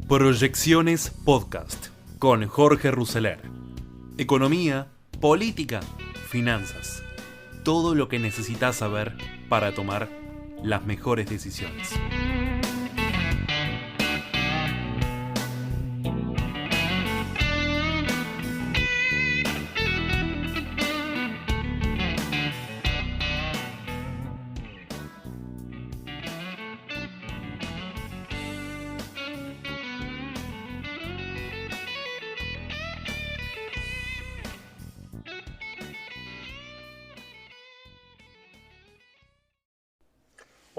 Proyecciones Podcast con Jorge Rousseler. Economía, política, finanzas. Todo lo que necesitas saber para tomar las mejores decisiones.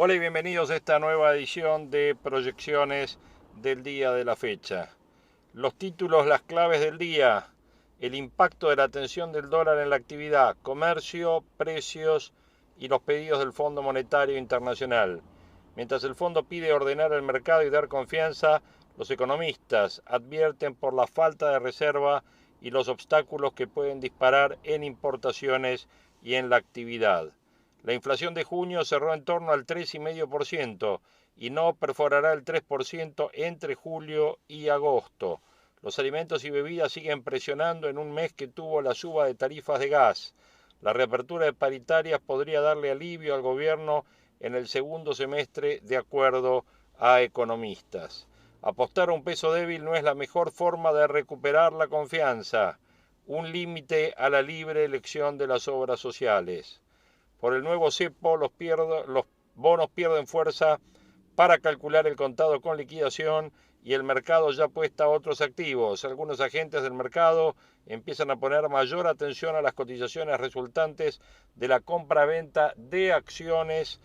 Hola y bienvenidos a esta nueva edición de Proyecciones del día de la fecha. Los títulos, las claves del día: el impacto de la tensión del dólar en la actividad, comercio, precios y los pedidos del Fondo Monetario Internacional. Mientras el fondo pide ordenar el mercado y dar confianza, los economistas advierten por la falta de reserva y los obstáculos que pueden disparar en importaciones y en la actividad. La inflación de junio cerró en torno al 3,5% y no perforará el 3% entre julio y agosto. Los alimentos y bebidas siguen presionando en un mes que tuvo la suba de tarifas de gas. La reapertura de paritarias podría darle alivio al gobierno en el segundo semestre, de acuerdo a economistas. Apostar a un peso débil no es la mejor forma de recuperar la confianza. Un límite a la libre elección de las obras sociales. Por el nuevo cepo, los bonos pierden fuerza para calcular el contado con liquidación y el mercado ya apuesta a otros activos. Algunos agentes del mercado empiezan a poner mayor atención a las cotizaciones resultantes de la compra-venta de acciones,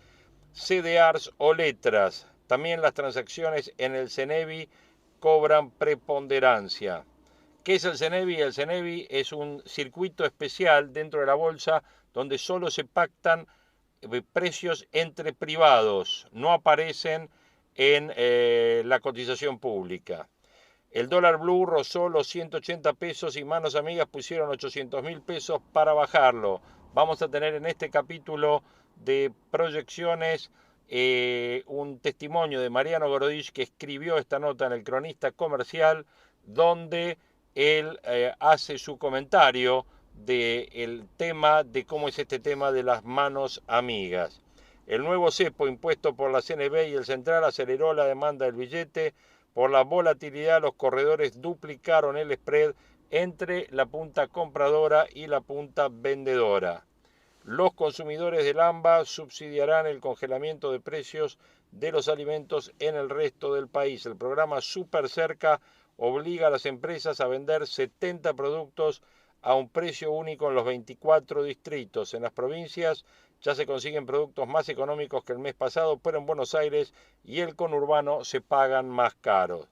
CDRs o letras. También las transacciones en el CENEVI cobran preponderancia. ¿Qué es el CENEVI? El CENEVI es un circuito especial dentro de la bolsa donde solo se pactan precios entre privados, no aparecen en la cotización pública. El dólar blue rozó los 180 pesos y manos amigas pusieron 800.000 pesos para bajarlo. Vamos a tener en este capítulo de proyecciones un testimonio de Mariano Gorodich, que escribió esta nota en el Cronista Comercial, donde él hace su comentario del tema, de cómo es este tema de las manos amigas. El nuevo cepo impuesto por la CNB y el Central aceleró la demanda del billete. Por la volatilidad, los corredores duplicaron el spread entre la punta compradora y la punta vendedora. Los consumidores del AMBA subsidiarán el congelamiento de precios de los alimentos en el resto del país. El programa Super Cerca obliga a las empresas a vender 70 productos a un precio único en los 24 distritos. En las provincias ya se consiguen productos más económicos que el mes pasado, pero en Buenos Aires y el conurbano se pagan más caros.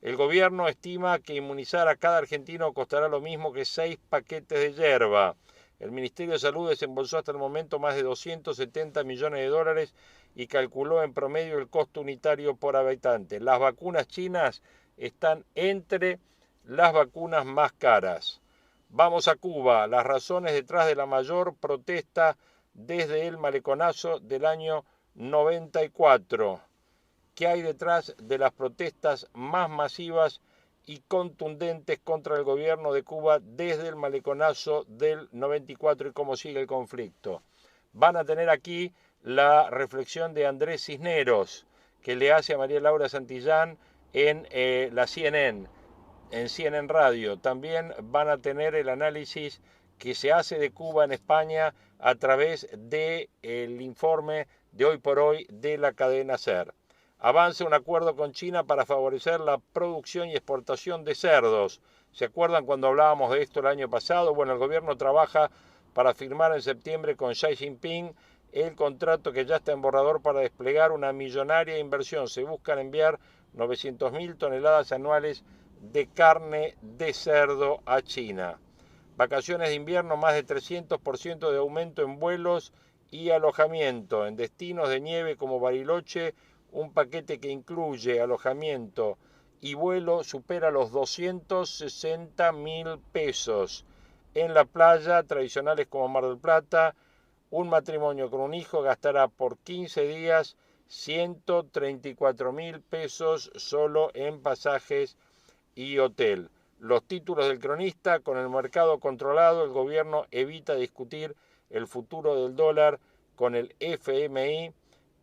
El gobierno estima que inmunizar a cada argentino costará lo mismo que 6 paquetes de yerba. El Ministerio de Salud desembolsó hasta el momento más de 270 millones de dólares y calculó en promedio el costo unitario por habitante. Las vacunas chinas están entre las vacunas más caras. Vamos a Cuba. Las razones detrás de la mayor protesta desde el maleconazo del año 94. ¿Qué hay detrás de las protestas más masivas y contundentes contra el gobierno de Cuba desde el maleconazo del 94 y cómo sigue el conflicto? Van a tener aquí la reflexión de Andrés Cisneros, que le hace a María Laura Santillán en la CNN, en CNN Radio. También van a tener el análisis que se hace de Cuba en España a través del informe de Hoy por Hoy de la cadena SER. Avanza un acuerdo con China para favorecer la producción y exportación de cerdos. ¿Se acuerdan cuando hablábamos de esto el año pasado? Bueno, el gobierno trabaja para firmar en septiembre con Xi Jinping el contrato que ya está en borrador para desplegar una millonaria inversión. Se buscan enviar 900.000 toneladas anuales de carne de cerdo a China. Vacaciones de invierno, más de 300% de aumento en vuelos y alojamiento. En destinos de nieve como Bariloche, un paquete que incluye alojamiento y vuelo supera los 260.000 pesos. En la playa, tradicionales como Mar del Plata, un matrimonio con un hijo gastará por 15 días 134.000 pesos solo en pasajes y hotel. Los títulos del cronista: con el mercado controlado, el gobierno evita discutir el futuro del dólar con el FMI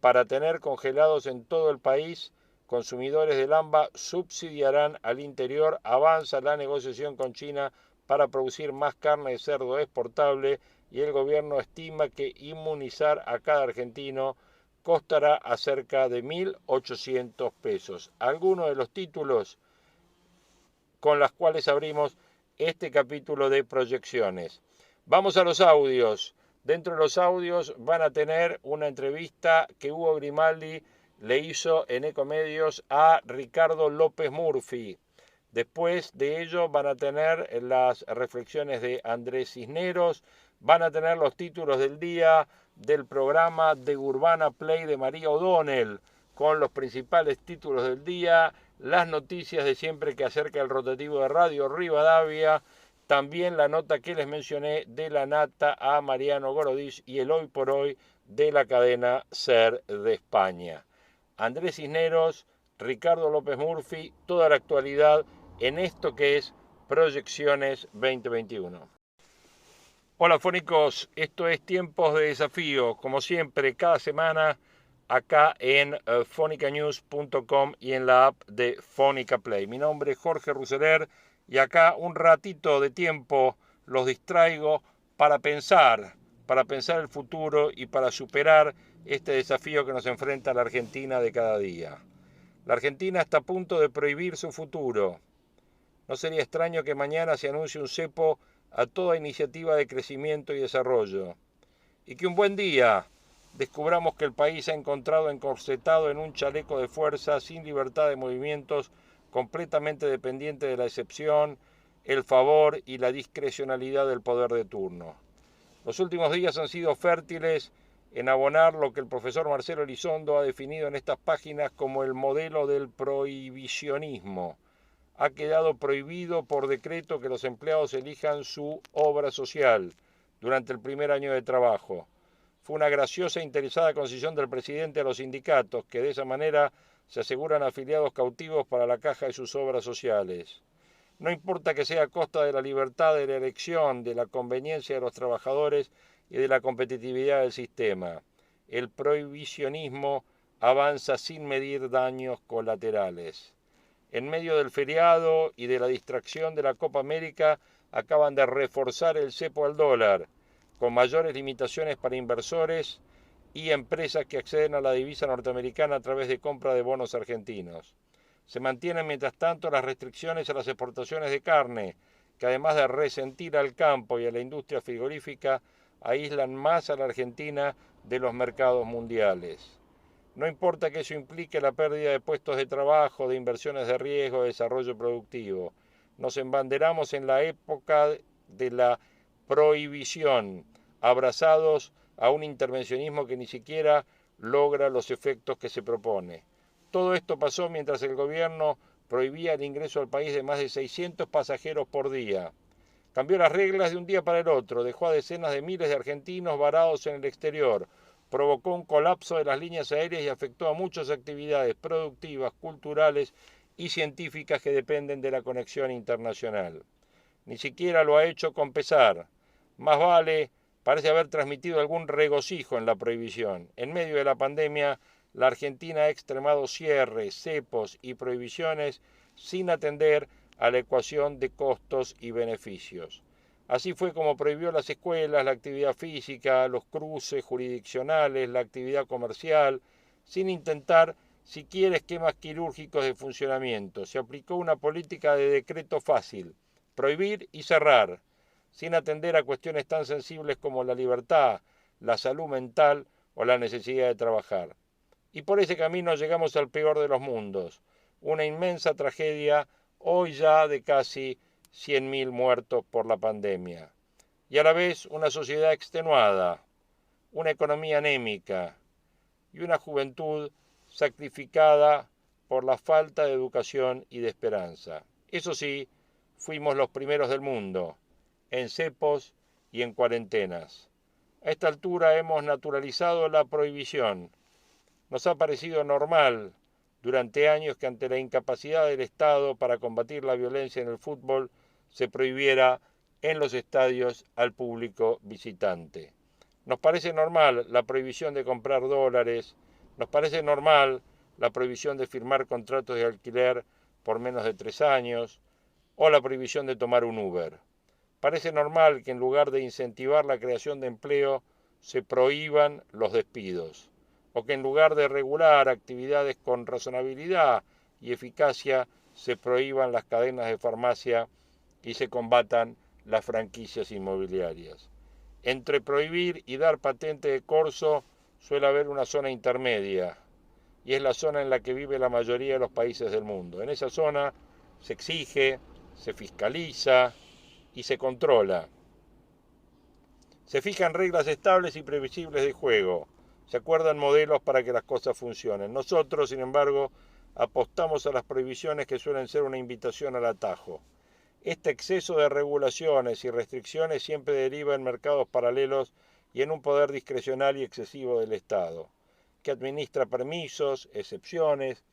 para tener congelados en todo el país. Consumidores del AMBA subsidiarán al interior. Avanza la negociación con China para producir más carne de cerdo exportable y el gobierno estima que inmunizar a cada argentino costará a cerca de 1.800 pesos. Algunos de los títulos con los cuales abrimos este capítulo de proyecciones. Vamos a los audios. Dentro de los audios van a tener una entrevista que Hugo Grimaldi le hizo en Ecomedios a Ricardo López Murphy. Después de ello van a tener las reflexiones de Andrés Cisneros, van a tener los títulos del día del programa de Urbana Play de María O'Donnell, con los principales títulos del día, las noticias de siempre que acerca el rotativo de Radio Rivadavia, también la nota que les mencioné de la nata a Mariano Gorodich y el hoy por hoy de la cadena SER de España. Andrés Cisneros, Ricardo López Murphy, toda la actualidad en esto que es Proyecciones 2021. Hola fónicos, esto es Tiempos de Desafío, como siempre, cada semana acá en fonicanews.com y en la app de Fónica Play. Mi nombre es Jorge Ruseler y acá un ratito de tiempo los distraigo para pensar el futuro y para superar este desafío que nos enfrenta la Argentina de cada día. La Argentina está a punto de prohibir su futuro. No sería extraño que mañana se anuncie un cepo a toda iniciativa de crecimiento y desarrollo. Y que un buen día descubramos que el país ha encontrado encorsetado en un chaleco de fuerza sin libertad de movimientos, completamente dependiente de la excepción, el favor y la discrecionalidad del poder de turno. Los últimos días han sido fértiles en abonar lo que el profesor Marcelo Elizondo ha definido en estas páginas como el modelo del prohibicionismo. Ha quedado prohibido por decreto que los empleados elijan su obra social durante el primer año de trabajo. Fue una graciosa e interesada concesión del presidente a los sindicatos, que de esa manera se aseguran afiliados cautivos para la caja de sus obras sociales. No importa que sea a costa de la libertad de la elección, de la conveniencia de los trabajadores y de la competitividad del sistema. El prohibicionismo avanza sin medir daños colaterales. En medio del feriado y de la distracción de la Copa América, acaban de reforzar el cepo al dólar, con mayores limitaciones para inversores y empresas que acceden a la divisa norteamericana a través de compra de bonos argentinos. Se mantienen, mientras tanto, las restricciones a las exportaciones de carne, que además de resentir al campo y a la industria frigorífica, aíslan más a la Argentina de los mercados mundiales. No importa que eso implique la pérdida de puestos de trabajo, de inversiones de riesgo, de desarrollo productivo. Nos embanderamos en la época de la prohibición, abrazados a un intervencionismo que ni siquiera logra los efectos que se propone. Todo esto pasó mientras el gobierno prohibía el ingreso al país de más de 600 pasajeros por día. Cambió las reglas de un día para el otro, dejó a decenas de miles de argentinos varados en el exterior, provocó un colapso de las líneas aéreas y afectó a muchas actividades productivas, culturales y científicas que dependen de la conexión internacional. Ni siquiera lo ha hecho con pesar. Más vale, parece haber transmitido algún regocijo en la prohibición. En medio de la pandemia, la Argentina ha extremado cierres, cepos y prohibiciones sin atender a la ecuación de costos y beneficios. Así fue como prohibió las escuelas, la actividad física, los cruces jurisdiccionales, la actividad comercial, sin intentar siquiera esquemas quirúrgicos de funcionamiento. Se aplicó una política de decreto fácil, prohibir y cerrar, sin atender a cuestiones tan sensibles como la libertad, la salud mental o la necesidad de trabajar. Y por ese camino llegamos al peor de los mundos, una inmensa tragedia hoy ya de casi 100.000 muertos por la pandemia. Y a la vez una sociedad extenuada, una economía anémica y una juventud sacrificada por la falta de educación y de esperanza. Eso sí, fuimos los primeros del mundo, en cepos y en cuarentenas. A esta altura hemos naturalizado la prohibición. Nos ha parecido normal durante años que ante la incapacidad del Estado para combatir la violencia en el fútbol se prohibiera en los estadios al público visitante. Nos parece normal la prohibición de comprar dólares, nos parece normal la prohibición de firmar contratos de alquiler por menos de 3 años o la prohibición de tomar un Uber. Parece normal que en lugar de incentivar la creación de empleo se prohíban los despidos, o que en lugar de regular actividades con razonabilidad y eficacia se prohíban las cadenas de farmacia y se combatan las franquicias inmobiliarias. Entre prohibir y dar patente de corso suele haber una zona intermedia, y es la zona en la que vive la mayoría de los países del mundo. En esa zona se exige, se fiscaliza y se controla. Se fijan reglas estables y previsibles de juego. Se acuerdan modelos para que las cosas funcionen. Nosotros, sin embargo, apostamos a las prohibiciones que suelen ser una invitación al atajo. Este exceso de regulaciones y restricciones siempre deriva en mercados paralelos y en un poder discrecional y excesivo del Estado, que administra permisos, excepciones,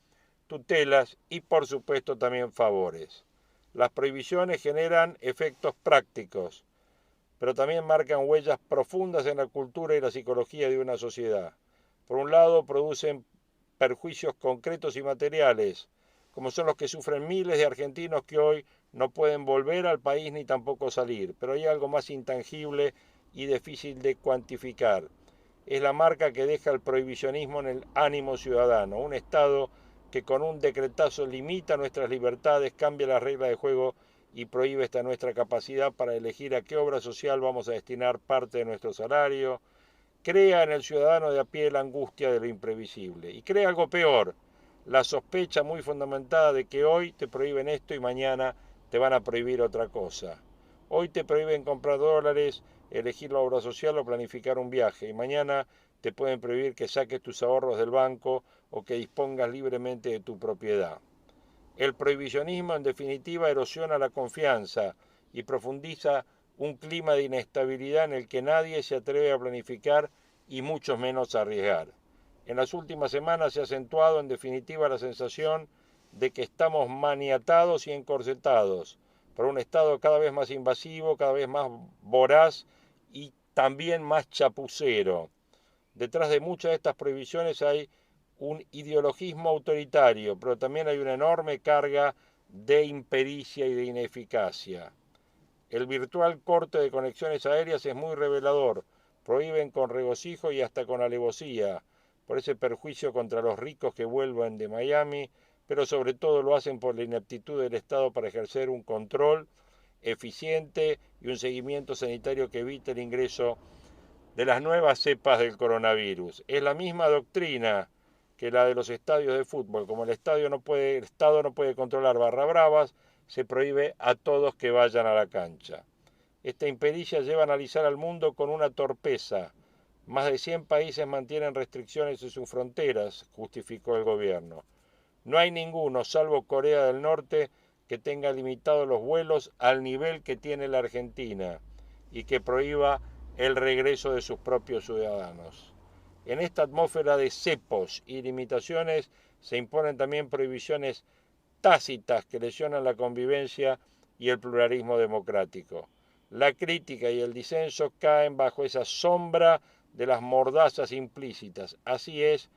tutelas y por supuesto también favores. Las prohibiciones generan efectos prácticos, pero también marcan huellas profundas en la cultura y la psicología de una sociedad. Por un lado, producen perjuicios concretos y materiales, como son los que sufren miles de argentinos que hoy no pueden volver al país ni tampoco salir. Pero hay algo más intangible y difícil de cuantificar. Es la marca que deja el prohibicionismo en el ánimo ciudadano, un Estado que con un decretazo limita nuestras libertades, cambia las reglas de juego y prohíbe esta nuestra capacidad para elegir a qué obra social vamos a destinar parte de nuestro salario, crea en el ciudadano de a pie la angustia de lo imprevisible y crea algo peor, la sospecha muy fundamentada de que hoy te prohíben esto y mañana te van a prohibir otra cosa. Hoy te prohíben comprar dólares, elegir la obra social o planificar un viaje y mañana te pueden prohibir que saques tus ahorros del banco o que dispongas libremente de tu propiedad. El prohibicionismo, en definitiva, erosiona la confianza y profundiza un clima de inestabilidad en el que nadie se atreve a planificar y mucho menos a arriesgar. En las últimas semanas se ha acentuado, en definitiva, la sensación de que estamos maniatados y encorsetados por un Estado cada vez más invasivo, cada vez más voraz y también más chapucero. Detrás de muchas de estas prohibiciones hay un ideologismo autoritario, pero también hay una enorme carga de impericia y de ineficacia. El virtual corte de conexiones aéreas es muy revelador. Prohíben con regocijo y hasta con alevosía, por ese perjuicio contra los ricos que vuelvan de Miami, pero sobre todo lo hacen por la ineptitud del Estado para ejercer un control eficiente y un seguimiento sanitario que evite el ingreso de las nuevas cepas del coronavirus. Es la misma doctrina que la de los estadios de fútbol. Como el Estado no puede controlar barra bravas, se prohíbe a todos que vayan a la cancha. Esta impericia lleva a analizar al mundo con una torpeza. Más de 100 países mantienen restricciones en sus fronteras, justificó el gobierno. No hay ninguno, salvo Corea del Norte, que tenga limitados los vuelos al nivel que tiene la Argentina y que prohíba el regreso de sus propios ciudadanos. En esta atmósfera de cepos y limitaciones se imponen también prohibiciones tácitas que lesionan la convivencia y el pluralismo democrático. La crítica y el disenso caen bajo esa sombra de las mordazas implícitas. Así es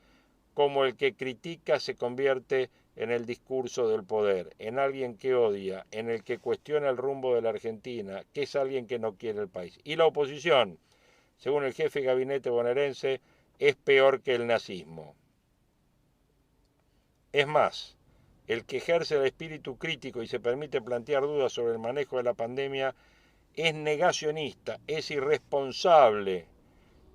como el que critica se convierte en el discurso del poder, en alguien que odia, en el que cuestiona el rumbo de la Argentina, que es alguien que no quiere el país. Y la oposición, según el jefe de gabinete bonaerense, es peor que el nazismo. Es más, el que ejerce el espíritu crítico y se permite plantear dudas sobre el manejo de la pandemia es negacionista, es irresponsable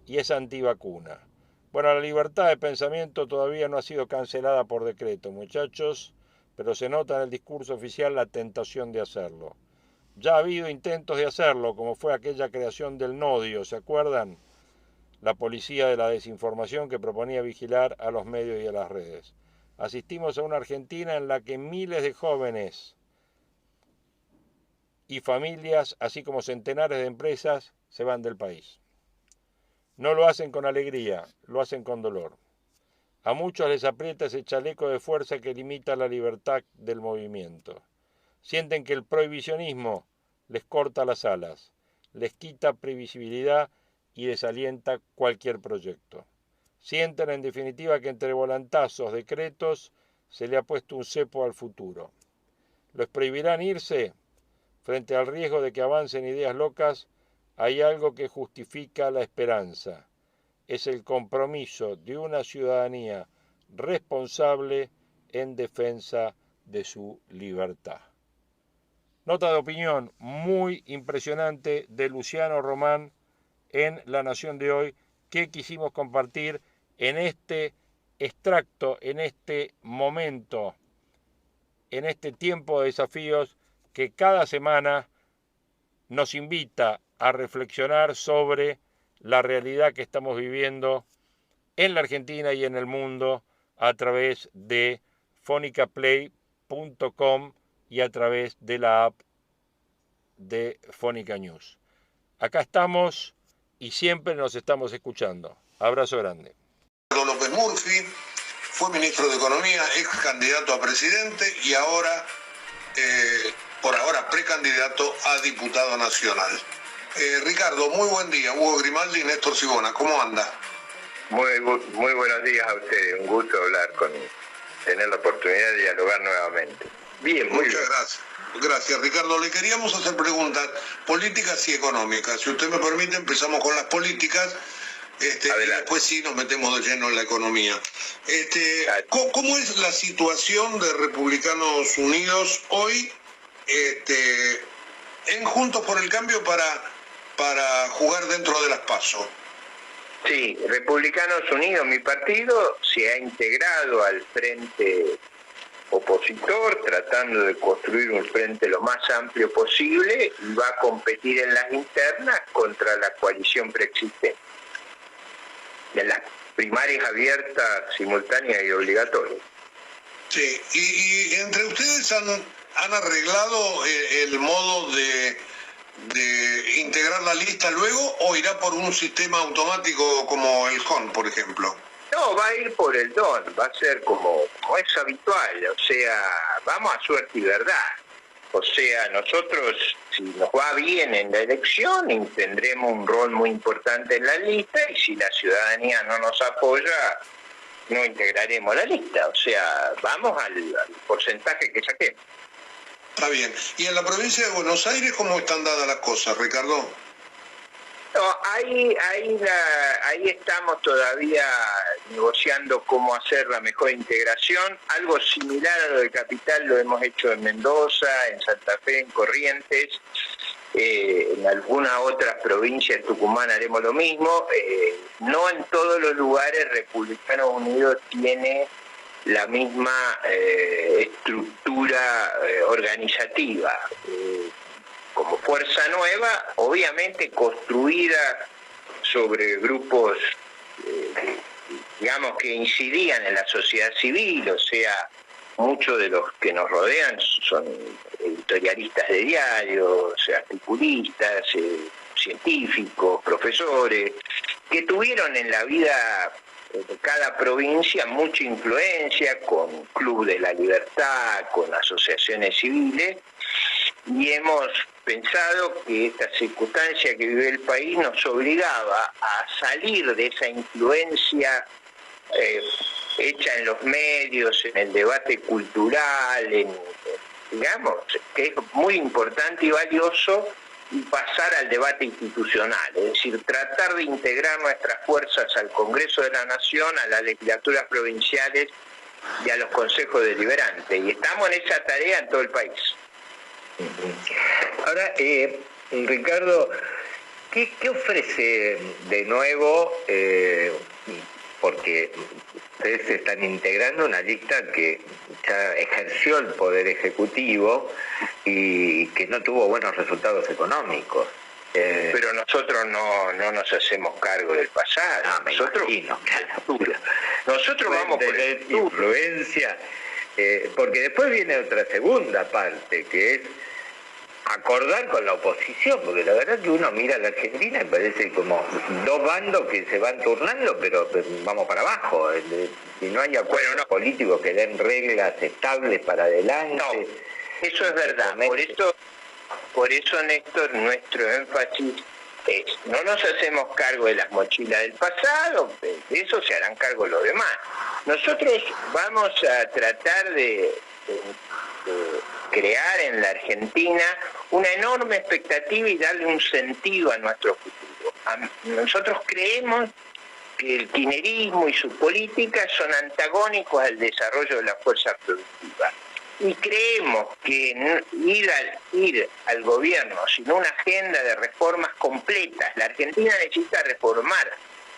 y es antivacuna. Bueno, la libertad de pensamiento todavía no ha sido cancelada por decreto, muchachos, pero se nota en el discurso oficial la tentación de hacerlo. Ya ha habido intentos de hacerlo, como fue aquella creación del Nodio, ¿se acuerdan? La policía de la desinformación que proponía vigilar a los medios y a las redes. Asistimos a una Argentina en la que miles de jóvenes y familias, así como centenares de empresas, se van del país. No lo hacen con alegría, lo hacen con dolor. A muchos les aprieta ese chaleco de fuerza que limita la libertad del movimiento. Sienten que el prohibicionismo les corta las alas, les quita previsibilidad y desalienta cualquier proyecto. Sienten en definitiva que entre volantazos, decretos, se le ha puesto un cepo al futuro. ¿Los prohibirán irse? Frente al riesgo de que avancen ideas locas, hay algo que justifica la esperanza. Es el compromiso de una ciudadanía responsable en defensa de su libertad. Nota de opinión muy impresionante de Luciano Román en La Nación de hoy, que quisimos compartir en este extracto, en este momento, en este tiempo de desafíos que cada semana nos invita a reflexionar sobre la realidad que estamos viviendo en la Argentina y en el mundo a través de fonicaplay.com y a través de la app de Fónica News. Acá estamos y siempre nos estamos escuchando. Abrazo grande. López Murphy fue ministro de Economía, ex candidato a presidente y ahora, por ahora, precandidato a diputado nacional. Ricardo, muy buen día. Hugo Grimaldi y Néstor Sibona, ¿cómo anda? Muy buenos días a ustedes. Un gusto tener la oportunidad de dialogar nuevamente. Bien, muy bien. Muchas gracias. Gracias, Ricardo. Le queríamos hacer preguntas políticas y económicas. Si usted me permite, empezamos con las políticas. Y después sí nos metemos de lleno en la economía. ¿Cómo es la situación de Republicanos Unidos hoy en Juntos por el Cambio para jugar dentro de las PASO? Sí, Republicanos Unidos, mi partido, se ha integrado al frente opositor, tratando de construir un frente lo más amplio posible, y va a competir en las internas contra la coalición preexistente. En las primarias abiertas, simultáneas y obligatorias. Sí, y entre ustedes han arreglado el modo de integrar la lista luego, o irá por un sistema automático como el JON, por ejemplo? No, va a ir por el DON, va a ser como es habitual, o sea, vamos a suerte y verdad. O sea, nosotros, si nos va bien en la elección, tendremos un rol muy importante en la lista, y si la ciudadanía no nos apoya, no integraremos la lista. O sea, vamos al porcentaje que saquemos. Está bien. ¿Y en la provincia de Buenos Aires cómo están dadas las cosas, Ricardo? No, ahí estamos todavía negociando cómo hacer la mejor integración. Algo similar a lo de Capital lo hemos hecho en Mendoza, en Santa Fe, en Corrientes, en algunas otras provincias, Tucumán haremos lo mismo. No en todos los lugares Republicanos Unidos tiene la misma estructura organizativa. Como fuerza nueva, obviamente construida sobre grupos, digamos, que incidían en la sociedad civil, o sea, muchos de los que nos rodean son editorialistas de diarios, articulistas, científicos, profesores, que tuvieron en la vida de cada provincia mucha influencia, con Club de la Libertad, con asociaciones civiles, y hemos pensado que esta circunstancia que vive el país nos obligaba a salir de esa influencia hecha en los medios, en el debate cultural, digamos, que es muy importante y valioso, y pasar al debate institucional, es decir, tratar de integrar nuestras fuerzas al Congreso de la Nación, a las legislaturas provinciales y a los consejos deliberantes, y estamos en esa tarea en todo el país. Ahora, Ricardo, ¿qué ofrece de nuevo? Porque ustedes se están integrando una lista que ya ejerció el Poder Ejecutivo y que no tuvo buenos resultados económicos. Pero nosotros no nos hacemos cargo del pasado. Nosotros vamos por el influencia, porque después viene otra segunda parte, que es acordar con la oposición, porque la verdad que uno mira a la Argentina y parece como dos bandos que se van turnando, pero vamos para abajo. Si no hay acuerdos políticos que den reglas estables para adelante. No, eso es verdad. Por eso, Néstor, nuestro énfasis es, no nos hacemos cargo de las mochilas del pasado, de eso se harán cargo los demás. Nosotros vamos a tratar de crear en la Argentina una enorme expectativa y darle un sentido a nuestro futuro. Nosotros creemos que el kirchnerismo y sus políticas son antagónicos al desarrollo de la fuerza productiva. Y creemos que ir al gobierno sin una agenda de reformas completas, la Argentina necesita reformar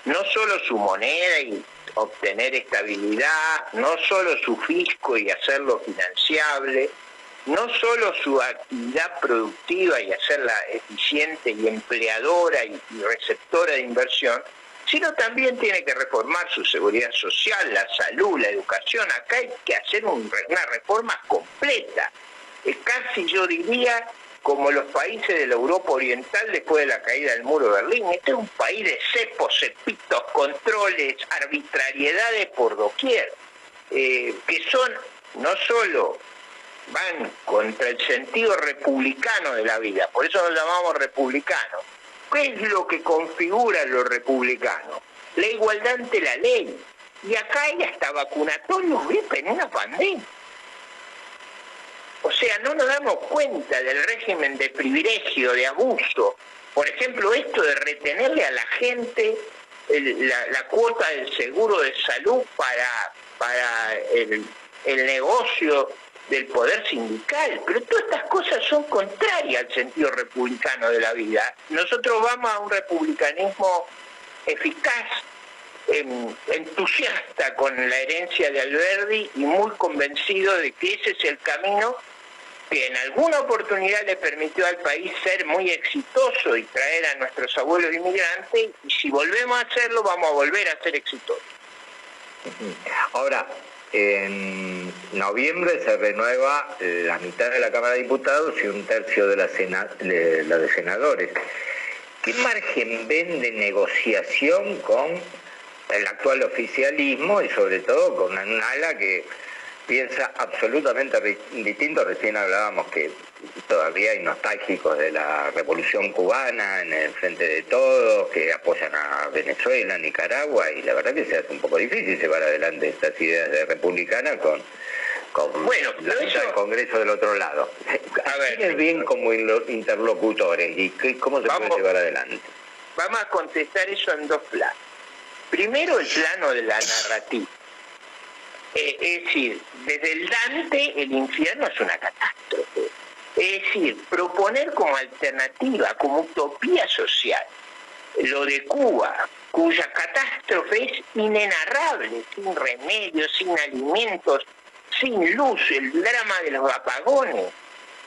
no solo su moneda y obtener estabilidad, no solo su fisco y hacerlo financiable, no solo su actividad productiva y hacerla eficiente y empleadora y receptora de inversión, sino también tiene que reformar su seguridad social, la salud, la educación. Acá hay que hacer una reforma completa. Es casi, yo diría, como los países de la Europa Oriental después de la caída del muro de Berlín. Este es un país de cepos, cepitos, controles, arbitrariedades por doquier, que son no solo van contra el sentido republicano de la vida, por eso nos llamamos republicanos. ¿Qué es lo que configura lo republicano? La igualdad ante la ley. Y acá hay hasta vacunatorios VIP en una pandemia. O sea, no nos damos cuenta del régimen de privilegio, de abuso. Por ejemplo, esto de retenerle a la gente la cuota del seguro de salud para el negocio del poder sindical, pero todas estas cosas son contrarias al sentido republicano de la vida. Nosotros vamos a un republicanismo eficaz, entusiasta con la herencia de Alberdi y muy convencido de que ese es el camino que en alguna oportunidad le permitió al país ser muy exitoso y traer a nuestros abuelos inmigrantes, y si volvemos a hacerlo vamos a volver a ser exitosos. Ahora, en noviembre se renueva la mitad de la Cámara de Diputados y un tercio de la de senadores. ¿Qué margen ven de negociación con el actual oficialismo y sobre todo con un ala que piensa absolutamente distinto? Recién hablábamos que todavía hay nostálgicos de la Revolución Cubana en el frente de todos, que apoyan a Venezuela, Nicaragua, y la verdad que se hace un poco difícil llevar adelante estas ideas de republicana con la mitad del Congreso del otro lado. A ver, ¿quiénes bien como interlocutores y cómo se puede llevar adelante? Vamos a contestar eso en dos planos. Primero, el plano de la narrativa. Es decir, desde el Dante el infierno es una catástrofe. Es decir, proponer como alternativa, como utopía social, lo de Cuba, cuya catástrofe es inenarrable, sin remedio, sin alimentos, sin luz, el drama de los apagones.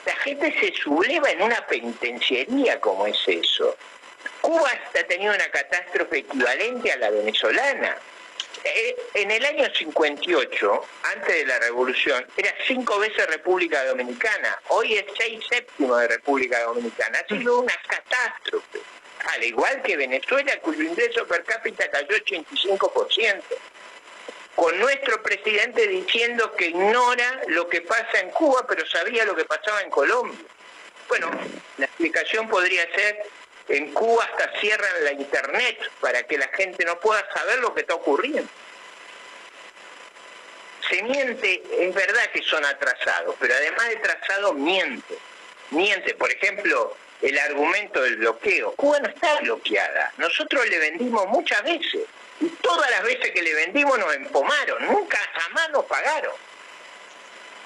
La gente se subleva en una penitenciaría como es eso. Cuba ha tenido una catástrofe equivalente a la venezolana. En el año 58, antes de la revolución, era 5 veces República Dominicana. Hoy es 6/7 de República Dominicana. Ha sido una catástrofe. Al igual que Venezuela, cuyo ingreso per cápita cayó 85%. Con nuestro presidente diciendo que ignora lo que pasa en Cuba, pero sabía lo que pasaba en Colombia. Bueno, la explicación podría ser: en Cuba hasta cierran la internet para que la gente no pueda saber lo que está ocurriendo. Se miente, es verdad que son atrasados, pero además de atrasados miente. Miente, por ejemplo, el argumento del bloqueo. Cuba no está bloqueada. Nosotros le vendimos muchas veces. Y todas las veces que le vendimos nos empomaron. Nunca, jamás nos pagaron.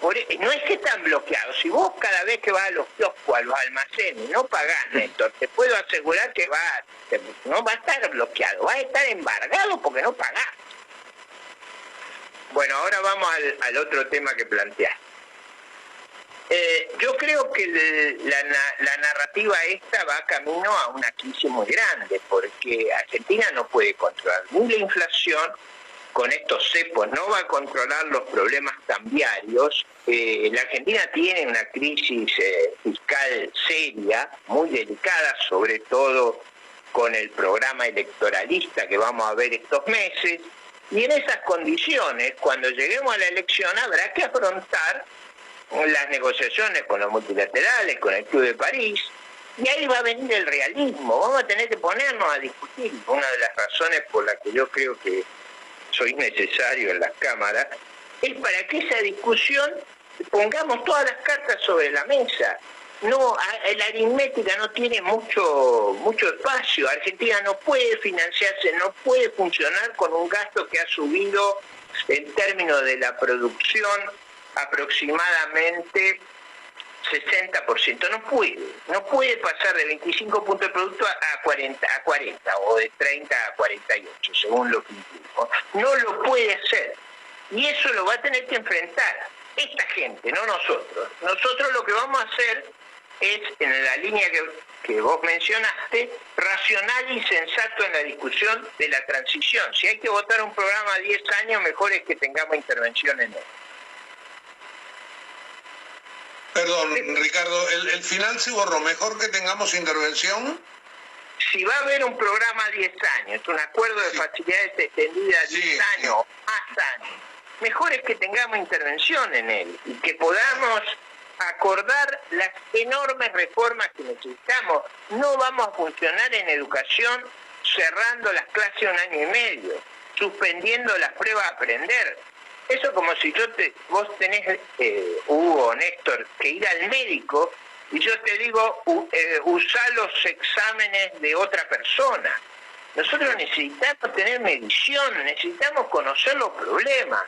No es que están bloqueados. Si vos cada vez que vas a los kioscos, a los almacenes, no pagás, Néstor, te puedo asegurar que no va a estar bloqueado, va a estar embargado porque no pagás. Bueno, ahora vamos al otro tema que planteaste. Yo creo que la narrativa esta va camino a una crisis muy grande, porque Argentina no puede controlar ni la inflación con estos cepos no va a controlar los problemas cambiarios. La Argentina tiene una crisis fiscal seria, muy delicada, sobre todo con el programa electoralista que vamos a ver estos meses, y en esas condiciones, cuando lleguemos a la elección, habrá que afrontar las negociaciones con los multilaterales, con el Club de París, y ahí va a venir el realismo. Vamos a tener que ponernos a discutir. Una de las razones por las que yo creo que soy necesario en las cámaras es para que esa discusión pongamos todas las cartas sobre la mesa. No, la aritmética no tiene mucho espacio. Argentina no puede financiarse, no puede funcionar con un gasto que ha subido en términos de la producción aproximadamente 60%. No puede pasar de 25 puntos de producto a 40 o de 30 a 48, según lo que implico. No lo puede hacer. Y eso lo va a tener que enfrentar esta gente, no nosotros. Nosotros lo que vamos a hacer es, en la línea que vos mencionaste, racional y sensato en la discusión de la transición. Si hay que votar un programa a 10 años, mejor es que tengamos intervención en él. Perdón, Ricardo, ¿el final se borró? ¿Mejor que tengamos intervención? Si va a haber un programa a 10 años, un acuerdo de facilidades extendidas a 10 años, más años, mejor es que tengamos intervención en él y que podamos acordar las enormes reformas que necesitamos. No vamos a funcionar en educación cerrando las clases un año y medio, suspendiendo las pruebas a aprender. Eso como si vos tenés, Hugo, Néstor, que ir al médico y yo te digo, usá los exámenes de otra persona. Nosotros necesitamos tener medición, necesitamos conocer los problemas.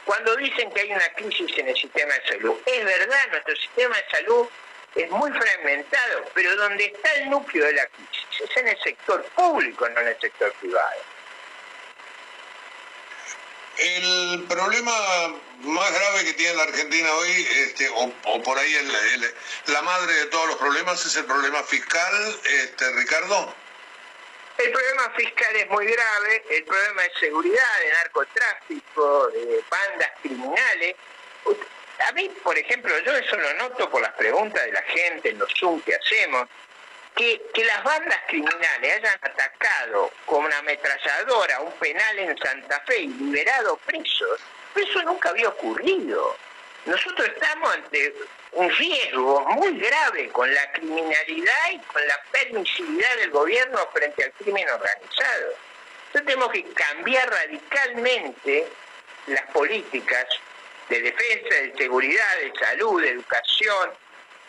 Cuando dicen que hay una crisis en el sistema de salud, es verdad, nuestro sistema de salud es muy fragmentado, pero donde está el núcleo de la crisis es en el sector público, no en el sector privado. El problema más grave que tiene la Argentina hoy, o por ahí la madre de todos los problemas, es el problema fiscal, Ricardo. El problema fiscal es muy grave, el problema de seguridad, de narcotráfico, de bandas criminales. A mí, por ejemplo, yo eso lo noto por las preguntas de la gente en los Zoom que hacemos, que las bandas criminales hayan atacado con una ametralladora un penal en Santa Fe y liberado presos, eso nunca había ocurrido. Nosotros estamos ante un riesgo muy grave con la criminalidad y con la permisividad del gobierno frente al crimen organizado. Entonces tenemos que cambiar radicalmente las políticas de defensa, de seguridad, de salud, de educación,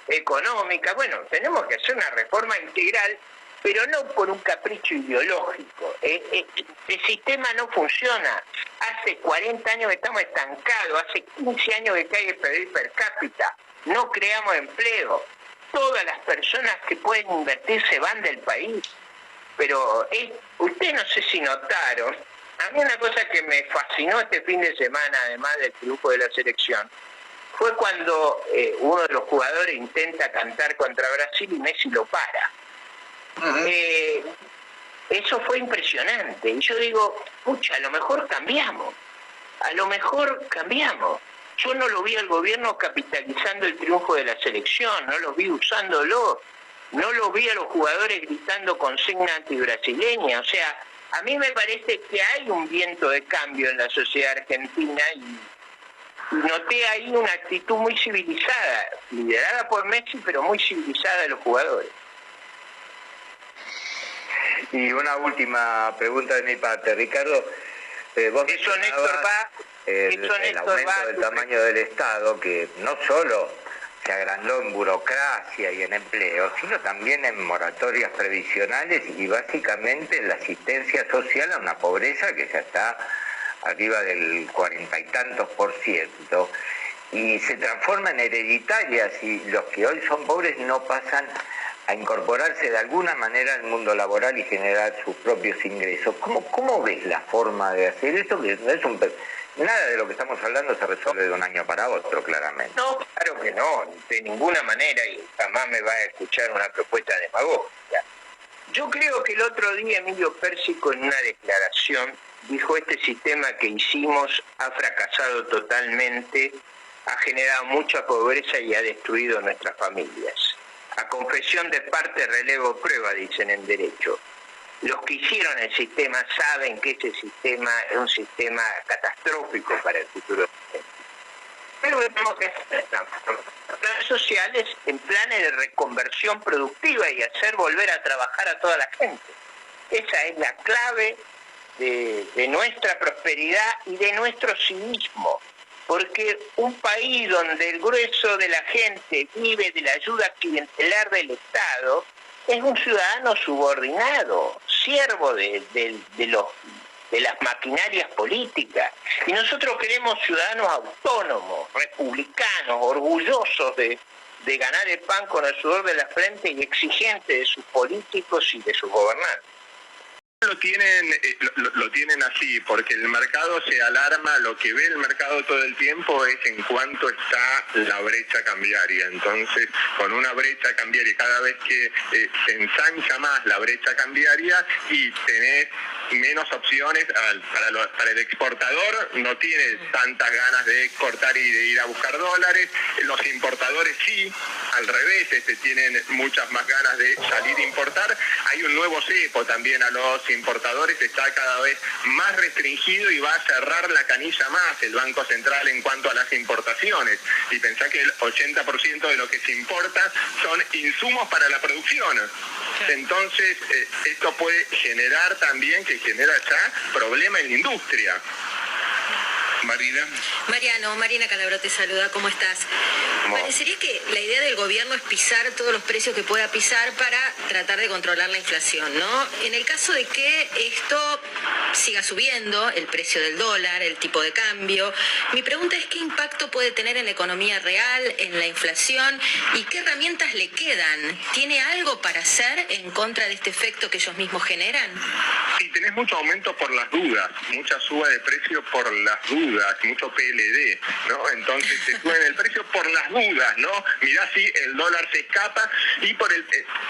económica. Bueno, tenemos que hacer una reforma integral, pero no por un capricho ideológico. El sistema no funciona. Hace 40 años que estamos estancados, hace 15 años que cae el PIB per cápita, no creamos empleo. Todas las personas que pueden invertir se van del país. Pero ustedes no sé si notaron, a mí una cosa que me fascinó este fin de semana, además del triunfo de la selección, fue cuando uno de los jugadores intenta cantar contra Brasil y Messi lo para. Eso fue impresionante. Y yo digo, pucha, a lo mejor cambiamos. Yo no lo vi al gobierno capitalizando el triunfo de la selección, no lo vi usándolo, no lo vi a los jugadores gritando consigna antibrasileña. O sea, a mí me parece que hay un viento de cambio en la sociedad argentina y noté ahí una actitud muy civilizada, liderada por Messi, pero muy civilizada de los jugadores. Y una última pregunta de mi parte, Ricardo. Vos eso, Néstor, el aumento del tamaño del Estado, que no solo se agrandó en burocracia y en empleo, sino también en moratorias previsionales y básicamente en la asistencia social a una pobreza que ya está arriba del 40 y tantos %, y se transforma en hereditarias, y los que hoy son pobres no pasan a incorporarse de alguna manera al mundo laboral y generar sus propios ingresos. ¿Cómo ves la forma de hacer eso? Que no es nada de lo que estamos hablando se resuelve de un año para otro, claramente. No, claro que no, de ninguna manera, y jamás me va a escuchar una propuesta demagógica. Yo creo que el otro día Emilio Pérsico en una declaración dijo: este sistema que hicimos ha fracasado totalmente, ha generado mucha pobreza y ha destruido nuestras familias. A confesión de parte, relevo prueba, dicen en derecho. Los que hicieron el sistema saben que ese sistema es un sistema catastrófico para el futuro. Pero tenemos que hacer planes sociales en planes de reconversión productiva y hacer volver a trabajar a toda la gente. Esa es la clave de nuestra prosperidad y de nuestro civismo. Porque un país donde el grueso de la gente vive de la ayuda clientelar del Estado es un ciudadano subordinado, siervo de las maquinarias políticas. Y nosotros queremos ciudadanos autónomos, republicanos, orgullosos de ganar el pan con el sudor de la frente y exigentes de sus políticos y de sus gobernantes. Lo tienen así, porque el mercado se alarma, lo que ve el mercado todo el tiempo es en cuánto está la brecha cambiaria. Entonces, con una brecha cambiaria, cada vez que se ensancha más la brecha cambiaria y tenés menos opciones para el exportador, no tiene tantas ganas de exportar y de ir a buscar dólares. Los importadores sí, al revés, tienen muchas más ganas de salir a importar. Hay un nuevo cepo también a los importadores, está cada vez más restringido y va a cerrar la canilla más el Banco Central en cuanto a las importaciones. Y pensá que el 80% de lo que se importa son insumos para la producción. Entonces, esto puede generar también, que genera ya, problema en la industria. Marina. Marina Calabro te saluda, ¿cómo estás? Parecería que la idea del gobierno es pisar todos los precios que pueda pisar para tratar de controlar la inflación, ¿no? En el caso de que esto siga subiendo, el precio del dólar, el tipo de cambio, mi pregunta es: ¿qué impacto puede tener en la economía real, en la inflación, y qué herramientas le quedan? ¿Tiene algo para hacer en contra de este efecto que ellos mismos generan? Sí, tenés mucho aumento por las dudas, mucha suba de precio por las dudas, mucho PLD, ¿no? Entonces se suben el precio por las dudas, ¿no? Mirá si el dólar se escapa y por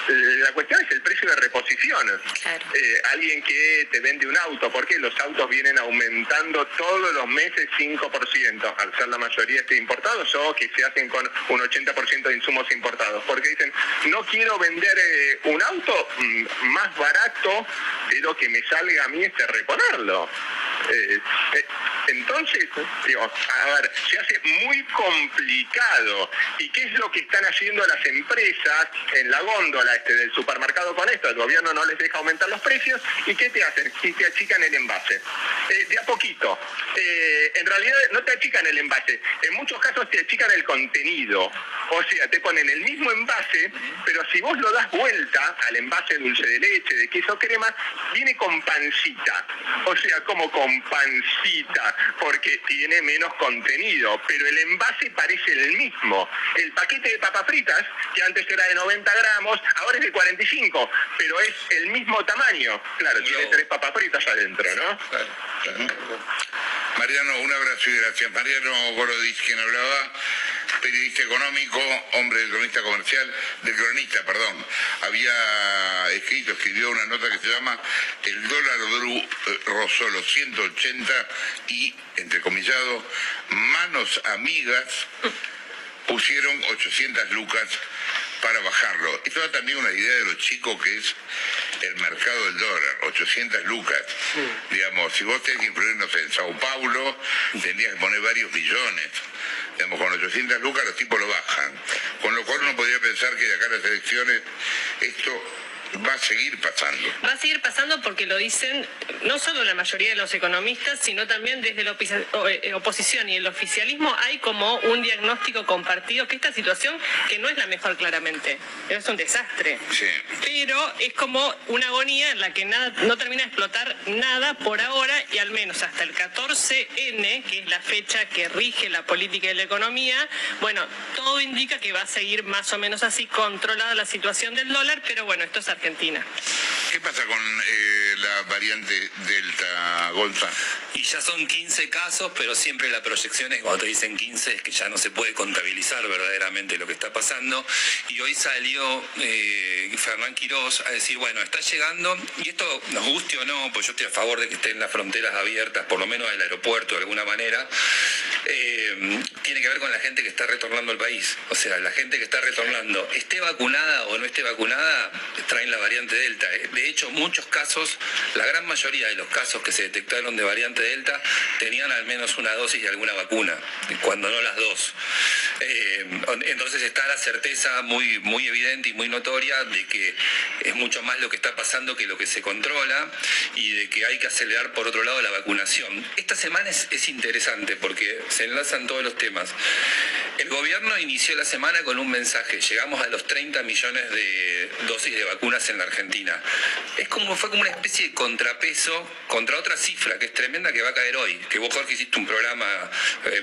la cuestión es el precio de reposición. Claro. Alguien que te vende un auto, porque los autos vienen aumentando todos los meses 5%, al ser la mayoría importados o que se hacen con un 80% de insumos importados, porque dicen: no quiero vender un auto más barato de lo que me salga a mí reponerlo. Entonces, digo, a ver, se hace muy complicado. ¿Y qué es lo que están haciendo las empresas en la góndola del supermercado con esto? El gobierno no les deja aumentar los precios. ¿Y qué te hacen? Y te achican el envase. De a poquito. En realidad no te achican el envase. En muchos casos te achican el contenido. O sea, te ponen el mismo envase, pero si vos lo das vuelta al envase dulce de leche, de queso crema, viene con pancita. O sea, como con pancita, porque tiene menos contenido, pero el envase parece el mismo. El paquete de papas fritas, que antes era de 90 gramos, ahora es de 45, pero es el mismo tamaño. Claro, tiene 3 papas fritas adentro, ¿no? Claro. Mariano, un abrazo y gracias. Mariano Gorodich, quien hablaba, periodista económico, hombre del cronista, escribió una nota que se llama "El dólar rozó los 180 y, entrecomillado, manos amigas pusieron 800 lucas para bajarlo". Esto da también una idea de lo chico que es el mercado del dólar, 800 lucas. Digamos, si vos tenés que influir, no sé, en Sao Paulo, tendrías que poner varios millones. Digamos, con 800 lucas los tipos lo bajan. Con lo cual uno podría pensar que de acá a las elecciones esto va a seguir pasando. Va a seguir pasando porque lo dicen no solo la mayoría de los economistas, sino también desde la oposición y el oficialismo. Hay como un diagnóstico compartido que esta situación, que no es la mejor claramente, es un desastre. Sí. Pero es como una agonía en la que nada, no termina de explotar nada por ahora, y al menos hasta el 14N, que es la fecha que rige la política de la economía, bueno, todo indica que va a seguir más o menos así controlada la situación del dólar, pero bueno, esto es Argentina. ¿Qué pasa con la variante Delta, Gonza? Y ya son 15 casos, pero siempre la proyección es, cuando te dicen 15, es que ya no se puede contabilizar verdaderamente lo que está pasando. Y hoy salió Fernán Quirós a decir, bueno, está llegando, y esto nos guste o no, pues yo estoy a favor de que estén las fronteras abiertas, por lo menos el aeropuerto de alguna manera, tiene que ver con la gente que está retornando al país. O sea, la gente que está retornando, esté vacunada o no esté vacunada, traen la variante Delta. De hecho, muchos casos, la gran mayoría de los casos que se detectaron de variante Delta tenían al menos una dosis de alguna vacuna, cuando no las dos. Entonces está la certeza muy evidente y muy notoria de que es mucho más lo que está pasando que lo que se controla, y de que hay que acelerar por otro lado la vacunación. Esta semana es interesante porque se enlazan todos los temas. El gobierno inició la semana con un mensaje: llegamos a los 30 millones de dosis de vacunas en la Argentina. Fue como una especie de contrapeso contra otra cifra que es tremenda, que va a caer hoy. Que vos, Jorge, hiciste un programa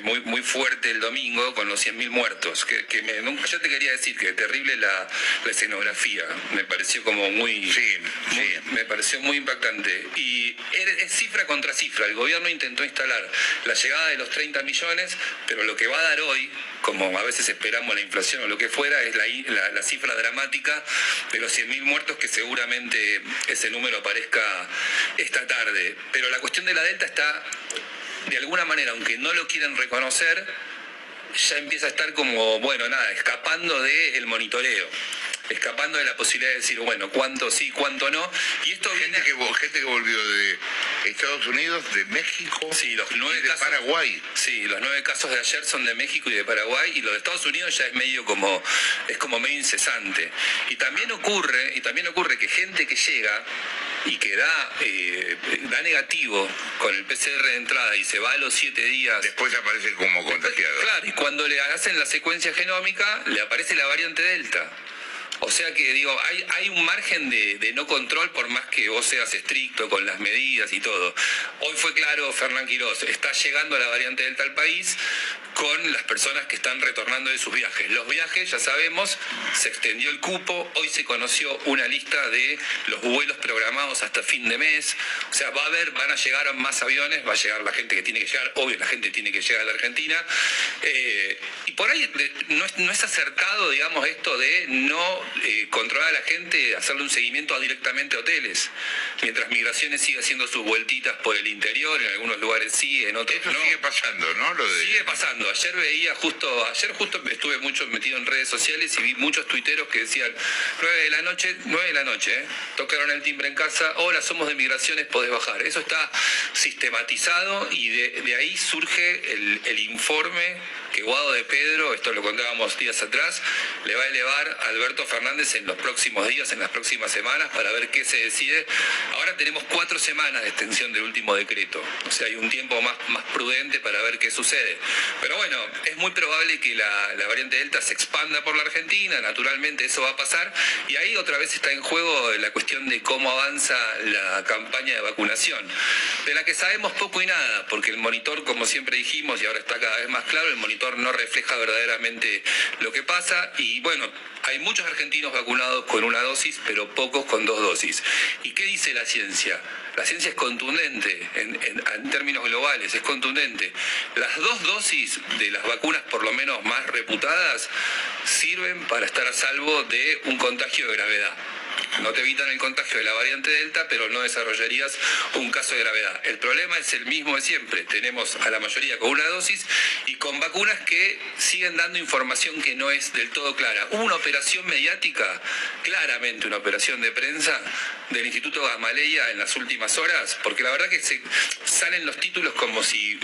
muy fuerte el domingo con los 100.000 muertos. Yo te quería decir que terrible la escenografía. Me pareció como me pareció muy impactante. Y es cifra contra cifra. El gobierno intentó instalar la llegada de los 30 millones, pero lo que va a dar hoy, como a veces esperamos la inflación o lo que fuera, es la cifra dramática de los 100.000 muertos, que seguramente ese número aparezca esta tarde. Pero la cuestión de la Delta está, de alguna manera, aunque no lo quieren reconocer, ya empieza a estar como, escapando del monitoreo, escapando de la posibilidad de decir, bueno, cuánto sí, cuánto no. Y esto gente que volvió de Estados Unidos, de México, sí, los 9 de casos, Paraguay. Sí, los 9 casos de ayer son de México y de Paraguay, y los de Estados Unidos ya es como medio incesante. Y también ocurre que gente que llega y que da negativo con el PCR de entrada y se va a los 7 días, después aparece como contagiado. Claro, y cuando le hacen la secuencia genómica le aparece la variante Delta. O sea que, hay un margen de no control, por más que vos seas estricto con las medidas y todo. Hoy fue claro, Fernán Quirós, está llegando la variante Delta al país con las personas que están retornando de sus viajes. Los viajes, ya sabemos, se extendió el cupo, hoy se conoció una lista de los vuelos programados hasta fin de mes. O sea, van a llegar más aviones, va a llegar la gente que tiene que llegar, obvio, la gente tiene que llegar a la Argentina. Y por ahí no es acertado, esto de no controlar a la gente, hacerle un seguimiento directamente a hoteles, mientras Migraciones sigue haciendo sus vueltitas por el interior, en algunos lugares sí, en otros esto no. Sigue pasando, ¿no? Sigue pasando. Ayer justo estuve mucho metido en redes sociales y vi muchos tuiteros que decían 9 de la noche, tocaron el timbre en casa, hola, somos de Migraciones, podés bajar. Eso está sistematizado, y de ahí surge el informe que Guado de Pedro, esto lo contábamos días atrás, le va a elevar a Alberto Fernández en los próximos días, en las próximas semanas, para ver qué se decide. Ahora tenemos 4 semanas de extensión del último decreto, o sea, hay un tiempo más prudente para ver qué sucede. Pero bueno, es muy probable que la variante Delta se expanda por la Argentina, naturalmente eso va a pasar, y ahí otra vez está en juego la cuestión de cómo avanza la campaña de vacunación, de la que sabemos poco y nada, porque el monitor, como siempre dijimos, y ahora está cada vez más claro, el monitor no refleja verdaderamente lo que pasa, y bueno, hay muchos argentinos vacunados con una dosis, pero pocos con 2 dosis. ¿Y qué dice la ciencia? La ciencia es contundente, en términos globales, es contundente. Las 2 dosis de las vacunas, por lo menos más reputadas, sirven para estar a salvo de un contagio de gravedad. No te evitan el contagio de la variante Delta, pero no desarrollarías un caso de gravedad. El problema es el mismo de siempre. Tenemos a la mayoría con una dosis y con vacunas que siguen dando información que no es del todo clara. Hubo una operación mediática, claramente una operación de prensa, del Instituto Gamaleya en las últimas horas, porque la verdad que salen los títulos como si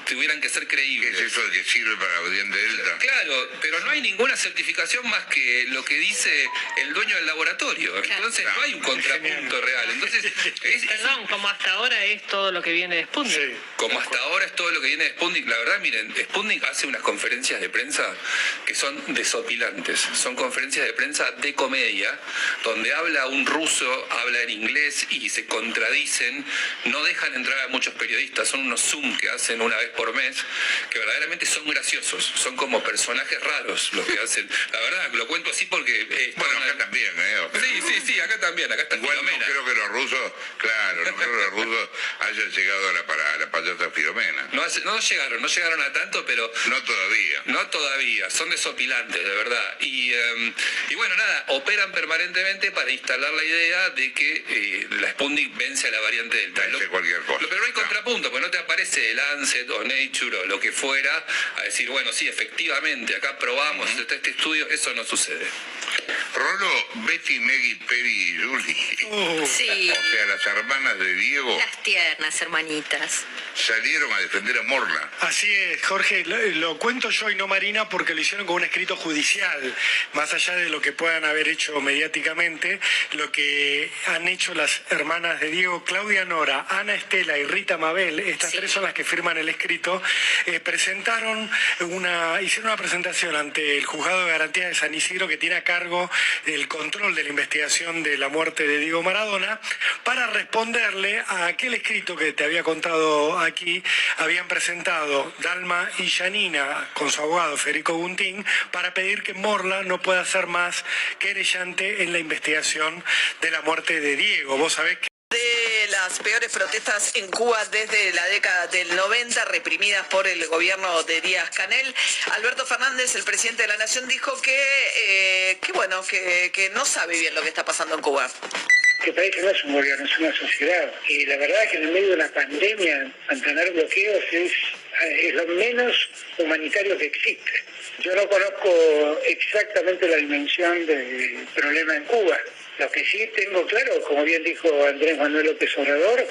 tuvieran que ser creíbles. ¿Qué es eso que sirve para la variante Delta? Claro, pero no hay ninguna certificación más que lo que dice el dueño del laboratorio. Entonces no hay un contrapunto real. Entonces, como hasta ahora es todo lo que viene de Sputnik. Sí. Como hasta ahora es todo lo que viene de Sputnik. La verdad, miren, Sputnik Sputnik hace unas conferencias de prensa que son desopilantes. Son conferencias de prensa de comedia, donde habla un ruso, habla en inglés y se contradicen. No dejan entrar a muchos periodistas. Son unos Zoom que hacen una vez por mes, que verdaderamente son graciosos. Son como personajes raros los que hacen. La verdad, lo cuento así porque... bueno, acá también, Sí, acá también. Acá está igual Filomena. No creo que los rusos, claro, no creo que los rusos hayan llegado a la payasa Filomena. No llegaron a tanto, pero... No todavía. Son desopilantes, de verdad. Y bueno, nada, operan permanentemente para instalar la idea de que la Sputnik vence a la variante Delta. Vence cualquier cosa. Pero no hay contrapunto, porque no te aparece el Lancet o Nature o lo que fuera a decir, bueno, sí, efectivamente, acá probamos, está este estudio, eso no sucede. Rolo, Betty, Maggie, Peri y Julie, Sí. o sea, las hermanas de Diego, Las tiernas hermanitas. salieron a defender a Morla. Así es, Jorge, lo cuento yo y no Marina porque lo hicieron con un escrito judicial, más allá de lo que puedan haber hecho mediáticamente, lo que han hecho las hermanas de Diego, Claudia Nora, Ana Estela y Rita Mabel, estas tres son las que firman el escrito, hicieron una presentación ante el Juzgado de Garantía de San Isidro, que tiene a cargo el control de la investigación de la muerte de Diego Maradona, para responderle a aquel escrito que te había contado aquí. Habían presentado Dalma y Janina con su abogado Federico Guntín para pedir que Morla no pueda ser más querellante en la investigación de la muerte de Diego. Vos sabés que de las peores protestas en Cuba desde la década del 90, reprimidas por el gobierno de Díaz-Canel. Alberto Fernández, el presidente de la Nación, dijo que no sabe bien lo que está pasando en Cuba. Este país no es un gobierno, es una sociedad. Y la verdad es que en el medio de una pandemia, mantener bloqueos es lo menos humanitario que existe. Yo no conozco exactamente la dimensión del problema en Cuba. Lo que sí tengo claro, como bien dijo Andrés Manuel López Obrador,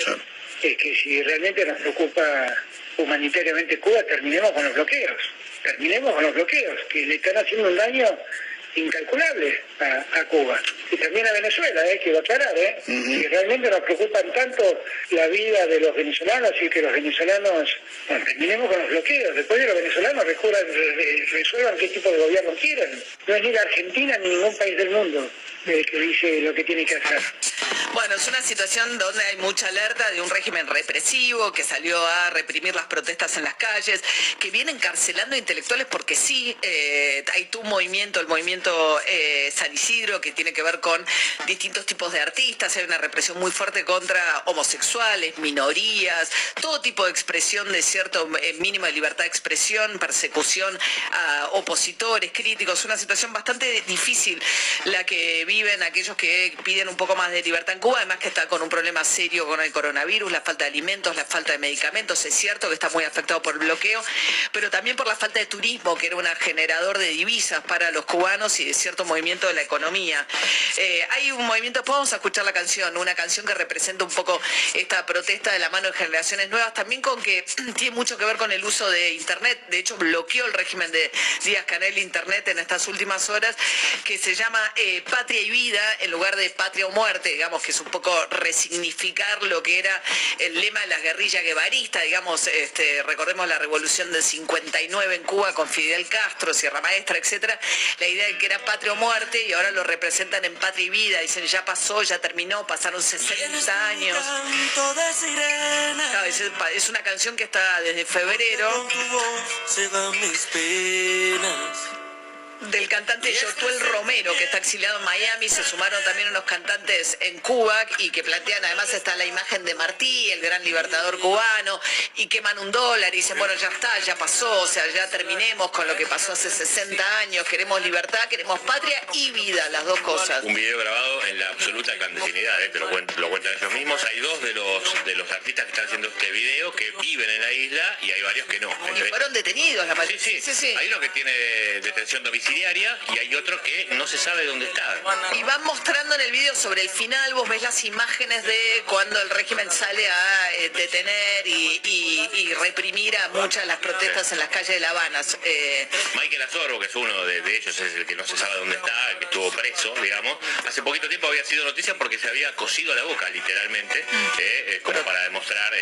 es que si realmente nos preocupa humanitariamente Cuba, terminemos con los bloqueos. Terminemos con los bloqueos, que le están haciendo un daño incalculable a Cuba y también a Venezuela, hay que aclarar, si realmente nos preocupan tanto la vida de los venezolanos y que los venezolanos, bueno, terminemos con los bloqueos, después de los venezolanos resuelvan qué tipo de gobierno quieren. No es ni la Argentina ni ningún país del mundo el que dice lo que tiene que hacer. Bueno, es una situación donde hay mucha alerta de un régimen represivo que salió a reprimir las protestas en las calles, que viene encarcelando intelectuales porque sí, hay un movimiento, el movimiento San Isidro, que tiene que ver con distintos tipos de artistas, hay una represión muy fuerte contra homosexuales, minorías, todo tipo de expresión de cierto mínimo de libertad de expresión, persecución a opositores, críticos, una situación bastante difícil la que viven aquellos que piden un poco más de libertad en Cuba, además que está con un problema serio con el coronavirus, la falta de alimentos, la falta de medicamentos. Es cierto que está muy afectado por el bloqueo, pero también por la falta de turismo, que era un generador de divisas para los cubanos y de cierto movimiento de la economía. Hay un movimiento, vamos a escuchar la canción, una canción que representa un poco esta protesta de la mano de Generaciones Nuevas, también con que tiene mucho que ver con el uso de Internet. De hecho, bloqueó el régimen de Díaz-Canel Internet en estas últimas horas, que se llama Patria y Vida, en lugar de Patria o Muerte, digamos, que es un poco resignificar lo que era el lema de la guerrilla guevarista, digamos, recordemos la revolución del 59 en Cuba con Fidel Castro, Sierra Maestra, etcétera, la idea de que era Patria o Muerte, y ahora lo representan en Patria y Vida, dicen ya pasó, ya terminó, pasaron 60 años. Claro, es una canción que está desde febrero. Del cantante Yotuel Romero, que está exiliado en Miami. Se sumaron también unos cantantes en Cuba y que plantean, además está la imagen de Martí, el gran libertador cubano, y queman $1 y dicen, bueno, ya está, ya pasó, o sea, ya terminemos con lo que pasó hace 60 años, queremos libertad, queremos patria y vida, las dos cosas. Un video grabado en la absoluta clandestinidad, lo cuentan ellos mismos. Hay dos de los artistas que están haciendo este video que viven en la isla y hay varios que no. Y fueron detenidos, la mayoría. Sí. Hay uno que tiene detención domiciliaria domiciliaria y hay otro que no se sabe dónde está. Y van mostrando en el video sobre el final, vos ves las imágenes de cuando el régimen sale a detener y reprimir a muchas de las protestas en las calles de La Habana. Michael Azorbo, que es uno de ellos, es el que no se sabe dónde está, el que estuvo preso, digamos. Hace poquito tiempo había sido noticia porque se había cosido la boca, literalmente, como para demostrar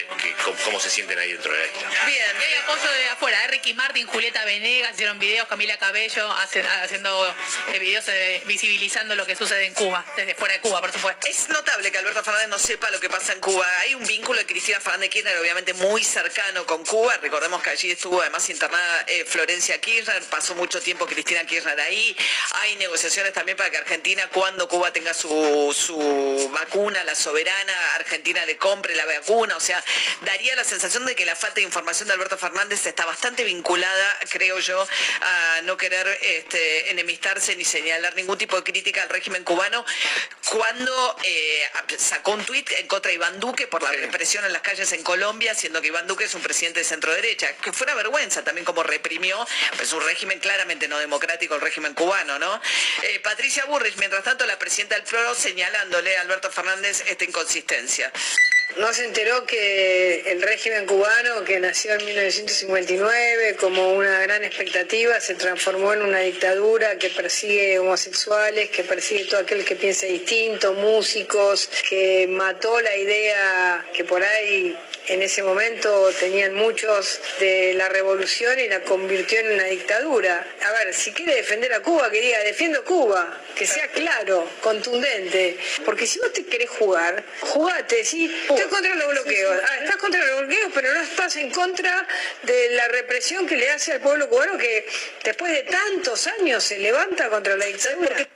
cómo se sienten ahí dentro de la isla. Bien, y hay apoyo de afuera. Ricky Martin, Julieta Venegas hicieron videos, Camila Cabello haciendo videos visibilizando lo que sucede en Cuba, desde fuera de Cuba, por supuesto. Es notable que Alberto Fernández no sepa lo que pasa en Cuba. Hay un vínculo de Cristina Fernández Kirchner obviamente muy cercano con Cuba. Recordemos que allí estuvo además internada Florencia Kirchner, pasó mucho tiempo Cristina Kirchner ahí. Hay negociaciones también para que Argentina, cuando Cuba tenga su vacuna, la soberana, Argentina le compre la vacuna. O sea, daría la sensación de que la falta de información de Alberto Fernández está bastante vinculada, creo yo, a no querer enemistarse ni señalar ningún tipo de crítica al régimen cubano, cuando sacó un tuit en contra de Iván Duque por la represión en las calles en Colombia, siendo que Iván Duque es un presidente de centro derecha, que fue una vergüenza también como reprimió, pues un régimen claramente no democrático, el régimen cubano, ¿no? Patricia Bullrich, mientras tanto, la presidenta del PRO, señalándole a Alberto Fernández esta inconsistencia. ¿No se enteró que el régimen cubano, que nació en 1959 como una gran expectativa, se transformó en una dictadura que persigue homosexuales, que persigue todo aquel que piensa distinto, músicos, que mató la idea que por ahí en ese momento tenían muchos de la revolución y la convirtió en una dictadura? A ver, si quiere defender a Cuba, que diga, defiendo Cuba, que sea claro, contundente, porque si vos te querés jugar, jugate, ¿sí? Estoy contra los bloqueos. Estás contra los bloqueos, pero no estás en contra de la represión que le hace al pueblo cubano, que después de tantos años se levanta contra la dictadura.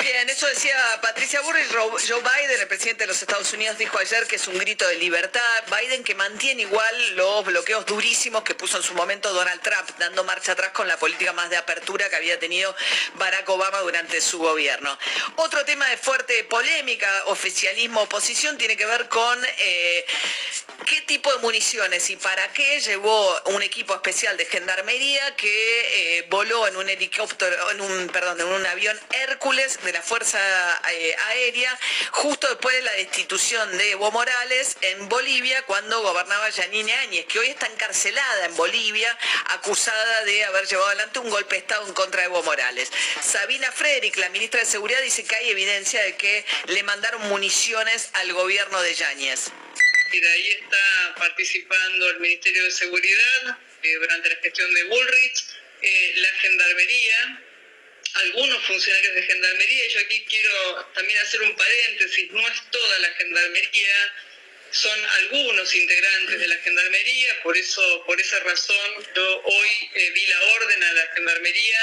Bien, eso decía Patricia Bullrich. Joe Biden, el presidente de los Estados Unidos, dijo ayer que es un grito de libertad. Biden, que mantiene igual los bloqueos durísimos que puso en su momento Donald Trump, dando marcha atrás con la política más de apertura que había tenido Barack Obama durante su gobierno. Otro tema de fuerte polémica, oficialismo, oposición, tiene que ver con qué tipo de municiones y para qué llevó un equipo especial de gendarmería que voló en un helicóptero, en un avión Hércules de la Fuerza Aérea, justo después de la destitución de Evo Morales en Bolivia, cuando gobernaba Yanine Áñez, que hoy está encarcelada en Bolivia, acusada de haber llevado adelante un golpe de Estado en contra de Evo Morales. Sabina Frederick, la ministra de Seguridad, dice que hay evidencia de que le mandaron municiones al gobierno de Yáñez. Y de ahí está participando el Ministerio de Seguridad durante la gestión de Bullrich, la Gendarmería, algunos funcionarios de Gendarmería. Y yo aquí quiero también hacer un paréntesis, no es toda la Gendarmería, son algunos integrantes de la Gendarmería, por esa razón yo hoy di la orden a la Gendarmería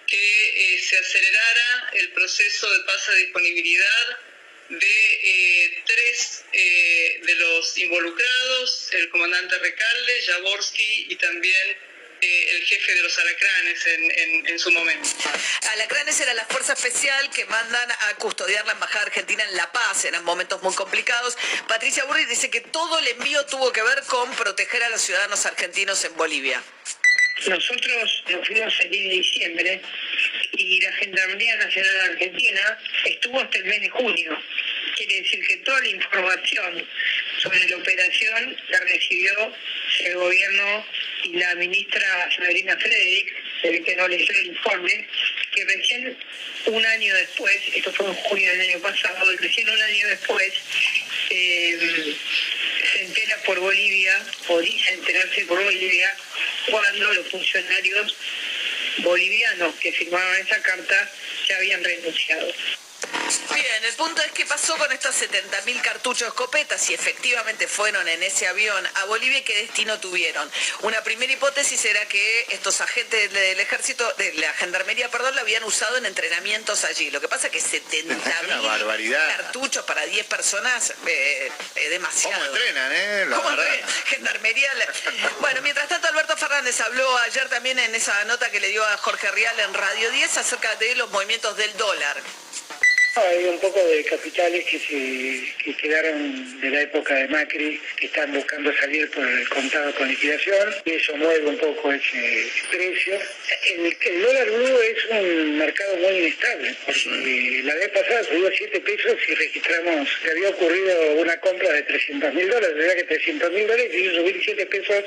que se acelerara el proceso de pase de disponibilidad de tres de los involucrados, el comandante Recalde, Jaworski y también el jefe de los alacranes en su momento. Alacranes era la fuerza especial que mandan a custodiar la embajada argentina en La Paz, eran momentos muy complicados. Patricia Bullrich dice que todo el envío tuvo que ver con proteger a los ciudadanos argentinos en Bolivia. Nosotros nos fuimos el 10 de diciembre y la Gendarmería Nacional Argentina estuvo hasta el mes de junio. Quiere decir que toda la información sobre la operación la recibió el gobierno y la ministra Sabina Frederick, que no leyó el informe, que recién un año después, esto fue en junio del año pasado, y recién un año después se entera por Bolivia, o dice enterarse por Bolivia, cuando los funcionarios bolivianos que firmaban esa carta ya habían renunciado. Bien, el punto es qué pasó con estos 70.000 cartuchos de escopetas, si efectivamente fueron en ese avión a Bolivia y qué destino tuvieron. Una primera hipótesis era que estos agentes del ejército, de la gendarmería, lo habían usado en entrenamientos allí. Lo que pasa es que 70.000 cartuchos para 10 personas es demasiado. ¿Cómo entrenan, ¿Cómo entrenan? Gendarmería. Bueno, mientras tanto, Alberto Fernández habló ayer también en esa nota que le dio a Jorge Rial en Radio 10 acerca de los movimientos del dólar. Hay un poco de capitales que quedaron de la época de Macri, que están buscando salir por el contado con liquidación, y eso mueve un poco ese precio. El dólar blue es un mercado muy inestable, porque la vez pasada subió 7 pesos y registramos que había ocurrido una compra de $300.000, de verdad que $300.000 hizo subir 7 pesos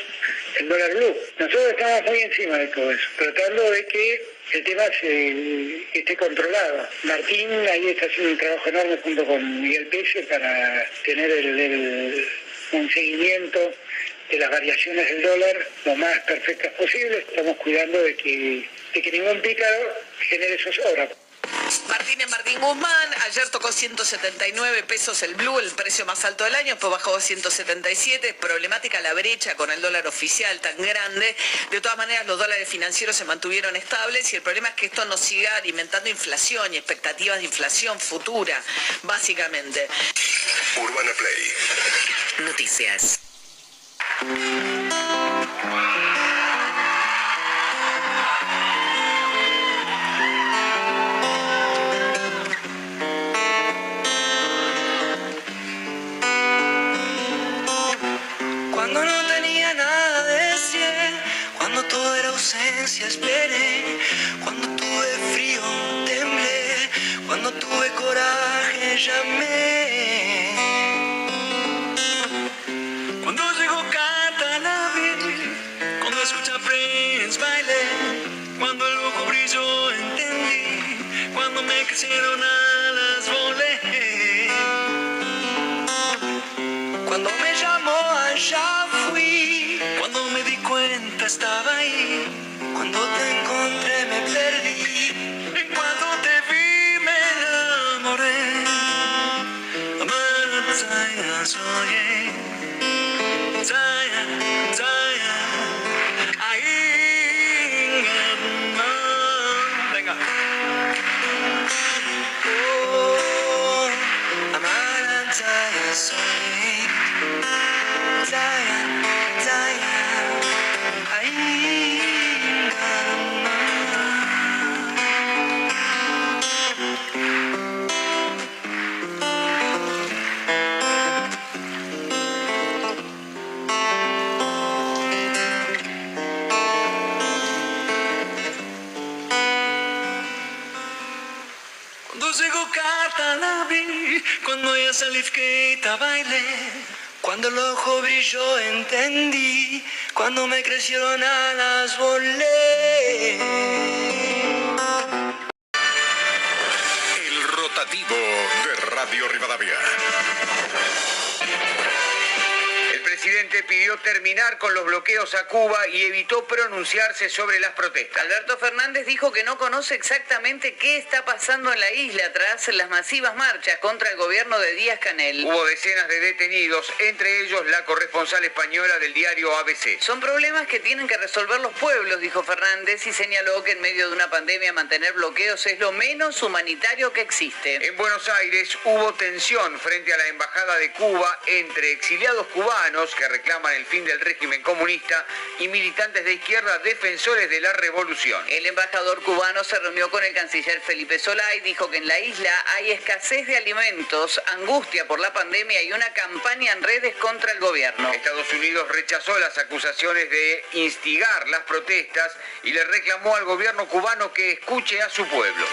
el dólar blue. Nosotros estamos muy encima de todo eso, tratando de que el tema esté controlado. Martín ahí está haciendo un trabajo enorme junto con Miguel Pese para tener un seguimiento de las variaciones del dólar lo más perfectas posibles. Estamos cuidando de que ningún pícaro genere zozobra. Martín Guzmán, ayer tocó 179 pesos el blue, el precio más alto del año, después bajó a 177, es problemática la brecha con el dólar oficial tan grande. De todas maneras, los dólares financieros se mantuvieron estables y el problema es que esto nos siga alimentando inflación y expectativas de inflación futura, básicamente. Urbana Play. Noticias. Cuando no tenía nada decir, cuando todo era ausencia esperé, cuando tuve frío temblé, cuando tuve coraje llamé. Cuando llegó Cata la vi, cuando escuché Prince bailé, cuando el ojo brilló entendí, cuando me crecieron alas volé. Cuando me llamó allá fui, cuando me di cuenta estaba ahí, cuando te encontré me perdí, en cuanto te vi me enamoré. Amara, soy Zaya, Zaya, ahí, venga. Oh, Amara, Zaya, soy Zaya, Zaya, ahí. Cuando llegó Cata la vi, cuando ella salifqueta bailé, cuando el ojo brilló entendí, cuando me crecieron alas volé. El rotativo de Radio Rivadavia. El presidente pidió terminar con los bloqueos a Cuba y evitó pronunciarse sobre las protestas. Alberto Fernández dijo que no conoce exactamente qué está pasando en la isla tras las masivas marchas contra el gobierno de Díaz-Canel. Hubo decenas de detenidos, entre ellos la corresponsal española del diario ABC. Son problemas que tienen que resolver los pueblos, dijo Fernández, y señaló que en medio de una pandemia mantener bloqueos es lo menos humanitario que existe. En Buenos Aires hubo tensión frente a la embajada de Cuba entre exiliados cubanos que reclaman el fin del régimen comunista y militantes de izquierda defensores de la revolución. El embajador cubano se reunió con el canciller Felipe Solá y dijo que en la isla hay escasez de alimentos, angustia por la pandemia y una campaña en redes contra el gobierno. Estados Unidos rechazó las acusaciones de instigar las protestas y le reclamó al gobierno cubano que escuche a su pueblo.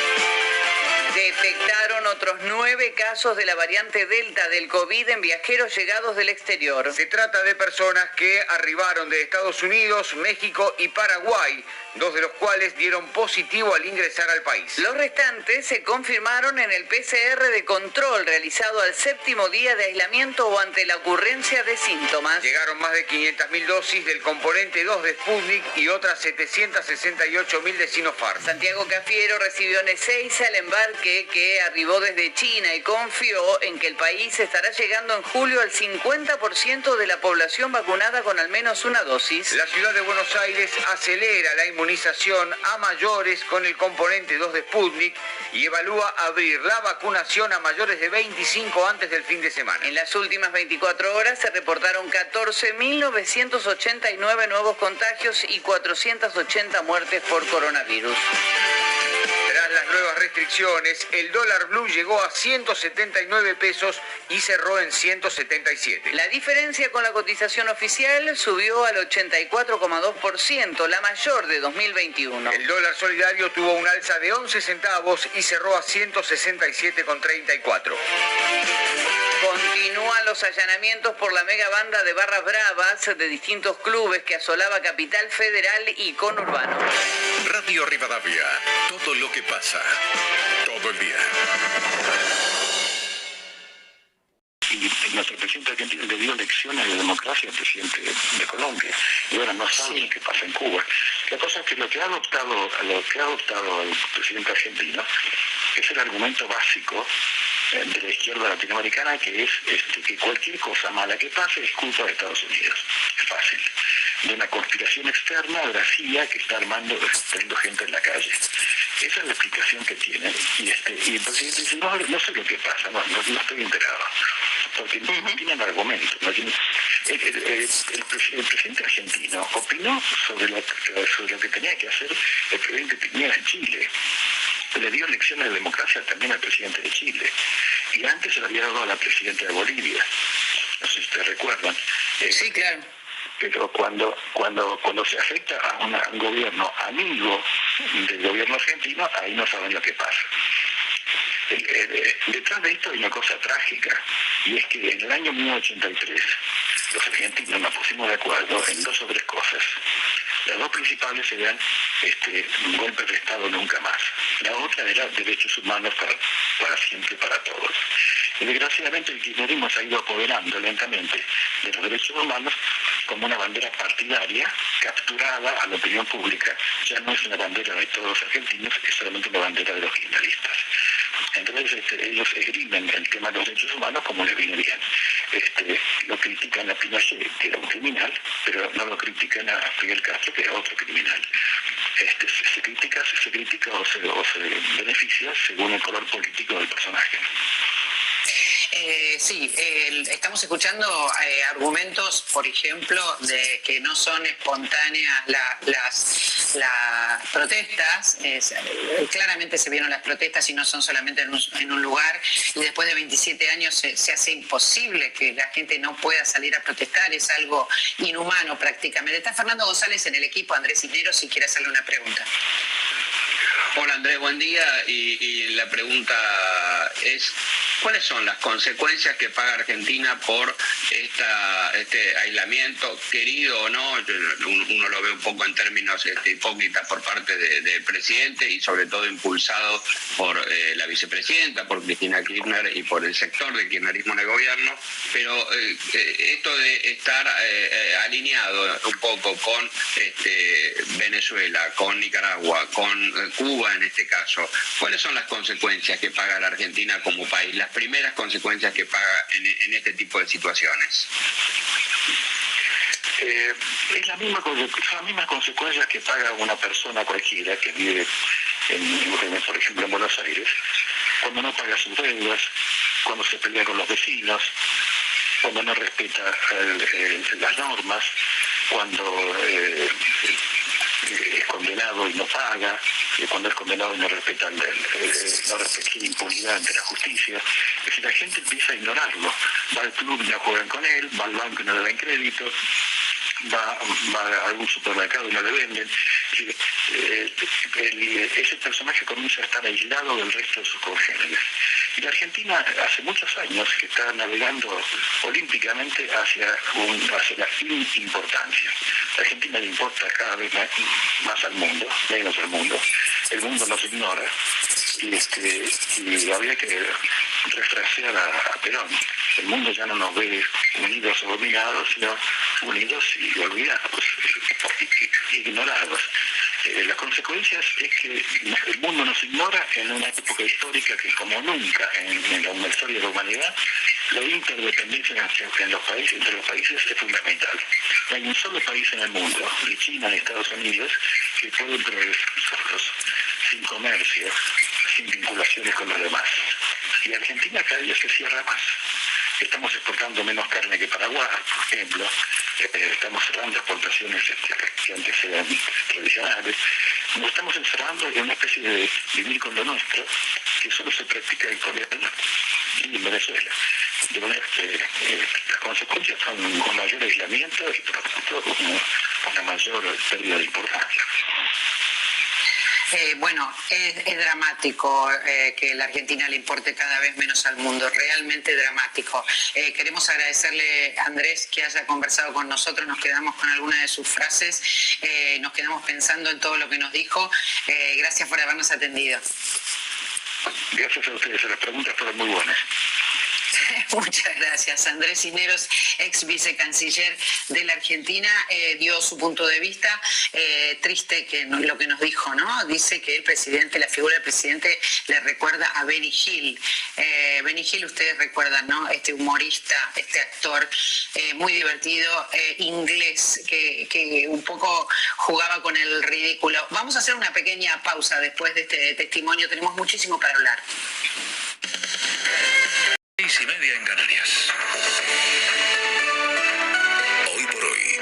Detectaron otros 9 casos de la variante Delta del COVID en viajeros llegados del exterior. Se trata de personas que arribaron de Estados Unidos, México y Paraguay, 2 de los cuales dieron positivo al ingresar al país. Los restantes se confirmaron en el PCR de control realizado al 7º día de aislamiento o ante la ocurrencia de síntomas. Llegaron más de 500.000 dosis del componente 2 de Sputnik y otras 768.000 de Sinopharm. Santiago Cafiero recibió en Ezeiza el embarque que arribó desde China y confió en que el país estará llegando en julio al 50% de la población vacunada con al menos una dosis. La ciudad de Buenos Aires acelera la inmunización a mayores con el componente 2 de Sputnik y evalúa abrir la vacunación a mayores de 25 antes del fin de semana. En las últimas 24 horas se reportaron 14.989 nuevos contagios y 480 muertes por coronavirus. Tras las nuevas restricciones, el dólar blue llegó a 179 pesos y cerró en 177. La diferencia con la cotización oficial subió al 84,2%, la mayor de 2021. El dólar solidario tuvo un alza de 11 centavos y cerró a 167,34. Continúan los allanamientos por la mega banda de barras bravas de distintos clubes que asolaba Capital Federal y conurbano. Radio Rivadavia, todo lo que pasa, todo el día. Y nuestro presidente argentino le dio lecciones de democracia al presidente de Colombia y ahora no sabe qué pasa en Cuba. La cosa es que lo que ha adoptado el presidente argentino es el argumento básico de la izquierda latinoamericana, que es que cualquier cosa mala que pase es culpa de Estados Unidos. Es fácil. De una conspiración externa de la CIA que está teniendo gente en la calle. Esa es la explicación que tiene. Y el presidente dice, no sé lo que pasa, no estoy enterado. Porque no tienen argumentos. No tienen... el presidente argentino opinó sobre lo que tenía que hacer el presidente Piñera en Chile. Le dio lecciones de democracia también al presidente de Chile. Y antes se lo había dado a la presidenta de Bolivia. No sé si ustedes recuerdan. Sí, claro. Pero cuando se afecta a un gobierno amigo del gobierno argentino, ahí no saben lo que pasa. Detrás de esto hay una cosa trágica, y es que en el año 1983 los argentinos nos pusimos de acuerdo en 2 o 3 cosas. Las 2 principales eran golpe de Estado nunca más. La otra era derechos humanos para siempre, para todos. Y desgraciadamente el kirchnerismo se ha ido apoderando lentamente de los derechos humanos como una bandera partidaria capturada a la opinión pública. Ya no es una bandera de todos los argentinos, es solamente una bandera de los kirchneristas. Entonces ellos esgrimen el tema de los derechos humanos como les viene bien. Lo critican a Pinochet, que era un criminal, pero no lo critican a Fidel Castro, que era otro criminal. Se critica o se beneficia según el color político del personaje. Sí, estamos escuchando argumentos, por ejemplo, de que no son espontáneas las protestas. Claramente se vieron las protestas y no son solamente en un lugar. Y después de 27 años se hace imposible que la gente no pueda salir a protestar. Es algo inhumano prácticamente. Está Fernando González en el equipo, Andrés Cisneros, si quiere hacerle una pregunta. Hola Andrés, buen día. Y la pregunta es, ¿cuáles son las consecuencias que paga Argentina por este aislamiento, querido o no? Uno lo ve un poco en términos hipócritas por parte del presidente y sobre todo impulsado por la vicepresidenta, por Cristina Kirchner y por el sector del kirchnerismo en el gobierno, pero esto de estar alineado un poco con Venezuela, con Nicaragua, con Cuba en este caso, ¿cuáles son las consecuencias que paga la Argentina como país? Las primeras consecuencias que paga en este tipo de situaciones. Es son las mismas consecuencias que paga una persona cualquiera que vive, por ejemplo, en Buenos Aires, cuando no paga sus deudas, cuando se pelea con los vecinos, cuando no respeta las normas, cuando es condenado y no paga, cuando es condenado y no respeta la impunidad ante la justicia. Es decir, la gente empieza a ignorarlo. Va al club y no juegan con él, va al banco y no le dan crédito, va a algún supermercado y no le venden. Ese personaje comienza a estar aislado del resto de sus congéneres. Y la Argentina hace muchos años que está navegando olímpicamente hacia la importancia. La Argentina le importa cada vez más al mundo, menos al mundo. El mundo nos ignora y habría que refrasear a Perón. El mundo ya no nos ve unidos o dominados, sino unidos y olvidados, ignorados. Las consecuencias es que el mundo nos ignora en una época histórica que como nunca en la historia de la humanidad, la interdependencia entre los países es fundamental. No hay un solo país en el mundo, ni China ni Estados Unidos, que pueden progresar solos, sin comercio, sin vinculaciones con los demás. Y Argentina cada día se cierra más. Estamos exportando menos carne que Paraguay, por ejemplo. Estamos cerrando exportaciones que antes eran tradicionales. Nos estamos encerrando en una especie de vivir con lo nuestro, que solo se practica en Corea y en Venezuela. De manera que las consecuencias son un mayor aislamiento y por lo tanto una mayor pérdida de importancia. Bueno, es dramático que la Argentina le importe cada vez menos al mundo, realmente dramático. Queremos agradecerle a Andrés que haya conversado con nosotros, nos quedamos con algunas de sus frases, nos quedamos pensando en todo lo que nos dijo. Gracias por habernos atendido. Gracias a ustedes, las preguntas fueron muy buenas. Muchas gracias. Andrés Cisneros, ex vicecanciller de la Argentina, dio su punto de vista. Triste que lo que nos dijo, ¿no? Dice que el presidente, la figura del presidente le recuerda a Benny Hill. Benny Hill, ustedes recuerdan, ¿no? Este humorista, este actor muy divertido, inglés, que un poco jugaba con el ridículo. Vamos a hacer una pequeña pausa después de este testimonio. Tenemos muchísimo para hablar. 6:30 en Canarias. Hoy por hoy,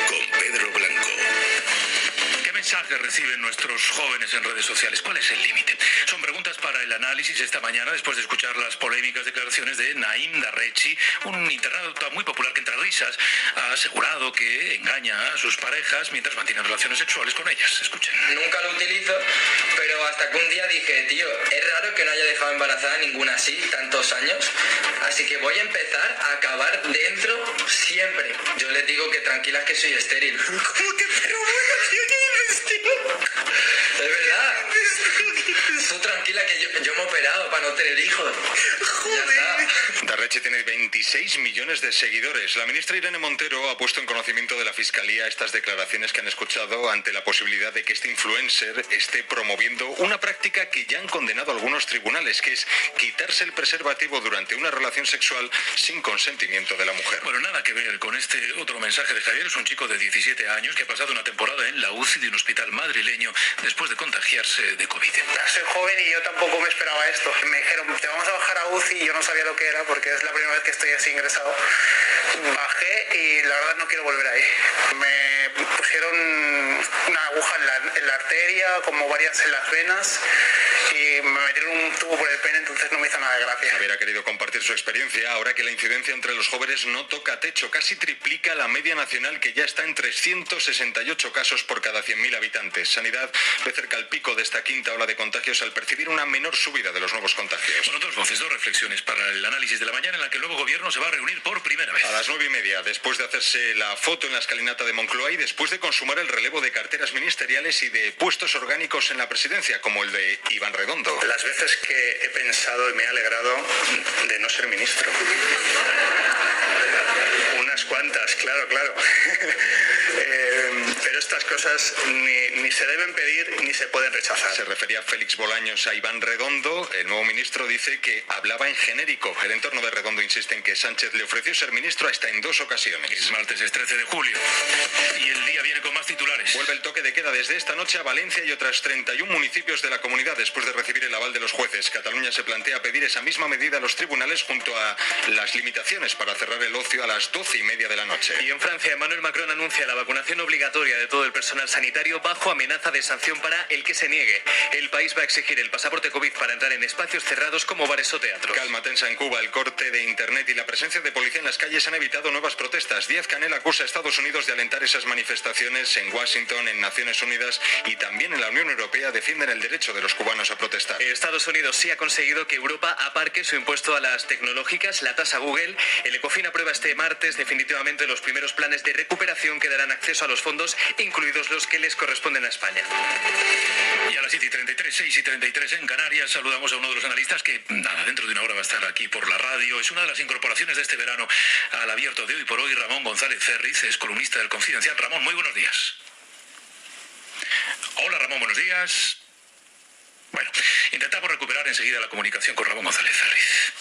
con Pedro Blanco. ¿Qué mensajes reciben nuestros jóvenes en redes sociales? ¿Cuál es el límite? Son preguntas para el análisis esta mañana después de escuchar las polémicas declaraciones de Naim Darrechi, un internauta muy popular que entre risas ha asegurado que engaña a sus parejas mientras mantiene relaciones sexuales con ellas. Escuchen. Nunca lo utilizo, pero hasta que un día dije, tío, es raro que no haya dejado embarazada ninguna así, tantos años, así que voy a empezar a acabar dentro siempre. Yo les digo que tranquilas que soy estéril. ¿Cómo que pero bueno, tío, qué dices, tío? Es verdad. Tú tranquila que yo me he operado para no tener hijos. Joder. Darrechi tiene 26 millones de seguidores. La ministra Irene Montero ha puesto en conocimiento de la Fiscalía estas declaraciones que han escuchado ante la posibilidad de que este influencer esté promoviendo una práctica que ya han condenado algunos tribunales, que es quitarse el preservativo durante una relación sexual sin consentimiento de la mujer. Bueno, nada que ver con este otro mensaje de Javier. Es un chico de 17 años que ha pasado una temporada en la UCI de un hospital madrileño después de contagiarse de COVID. Soy joven y yo tampoco me esperaba esto. Me dijeron, te vamos a bajar a UCI y yo no sabía lo que era porque es la primera vez que estoy así ingresado. Bajé y la verdad no quiero volver ahí. Me pusieron una aguja en la arteria, como varias en las venas y me metieron un tubo por el pene, entonces no me hizo nada de gracia. Javier ha querido compartir su experiencia ahora que la incidencia entre los jóvenes no toca techo, casi triplica la media nacional que ya está en 368 casos por cada 100.000 habitantes. Sanidad ve cerca al pico de esta quinta ola de contagios al percibir una menor subida de los nuevos contagios. Bueno, dos voces, dos reflexiones para el análisis de la mañana en la que el nuevo gobierno se va a reunir por primera vez. A las 9:30, después de hacerse la foto en la escalinata de Moncloa y después de consumar el relevo de carteras ministeriales y de puestos orgánicos en la presidencia, como el de Iván Redondo. Las veces que he pensado y me he alegrado de no ser ministro. Unas cuantas, claro. Pero estas cosas ni se deben pedir ni se pueden rechazar. Se refería Félix Bolaños a Iván Redondo. El nuevo ministro dice que hablaba en genérico. El entorno de Redondo insiste en que Sánchez le ofreció ser ministro hasta en 2 ocasiones. El martes es 13 de julio y el día viene con más titulares. Vuelve el toque de queda desde esta noche a Valencia y otras 31 municipios de la comunidad después de recibir el aval de los jueces. Cataluña se plantea pedir esa misma medida a los tribunales junto a las limitaciones para cerrar el ocio a las 12:30 de la noche. Y en Francia, Emmanuel Macron anuncia la vacunación obligatoria de todo el personal sanitario bajo amenaza de sanción para el que se niegue. El país va a exigir el pasaporte COVID para entrar en espacios cerrados como bares o teatros. Calma tensa en Cuba. El corte de internet y la presencia de policía en las calles han evitado nuevas protestas. Díaz-Canel acusa a Estados Unidos de alentar esas manifestaciones. En Washington, en Naciones Unidas y también en la Unión Europea defienden el derecho de los cubanos a protestar. Estados Unidos sí ha conseguido que Europa aparque su impuesto a las tecnológicas, la tasa Google. El Ecofin aprueba este martes definitivamente los primeros planes de recuperación que darán acceso a los fondos, incluidos los que les corresponden a España. Y a las 7:33, 6:33 en Canarias, saludamos a uno de los analistas que dentro de una hora va a estar aquí por la radio. Es una de las incorporaciones de este verano al abierto de Hoy por Hoy. Ramón González Ferriz es columnista del Confidencial. Ramón, muy buenos días. Hola Ramón, buenos días. Bueno, intentamos recuperar enseguida la comunicación con Ramón González Ferriz.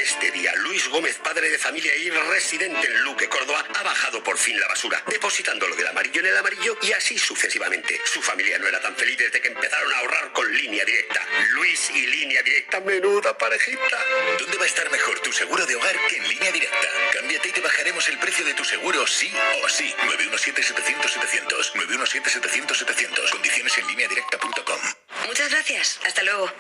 Este día, Luis Gómez, padre de familia y residente en Luque, Córdoba, ha bajado por fin la basura, depositándolo del amarillo en el amarillo y así sucesivamente. Su familia no era tan feliz desde que empezaron a ahorrar con Línea Directa. Luis y Línea Directa, menuda parejita. ¿Dónde va a estar mejor tu seguro de hogar que en Línea Directa? Cámbiate y te bajaremos el precio precio de tu seguro sí o sí. 917-700-700. 917-700-700. Condiciones en lineadirecta.com. Muchas gracias. Hasta luego.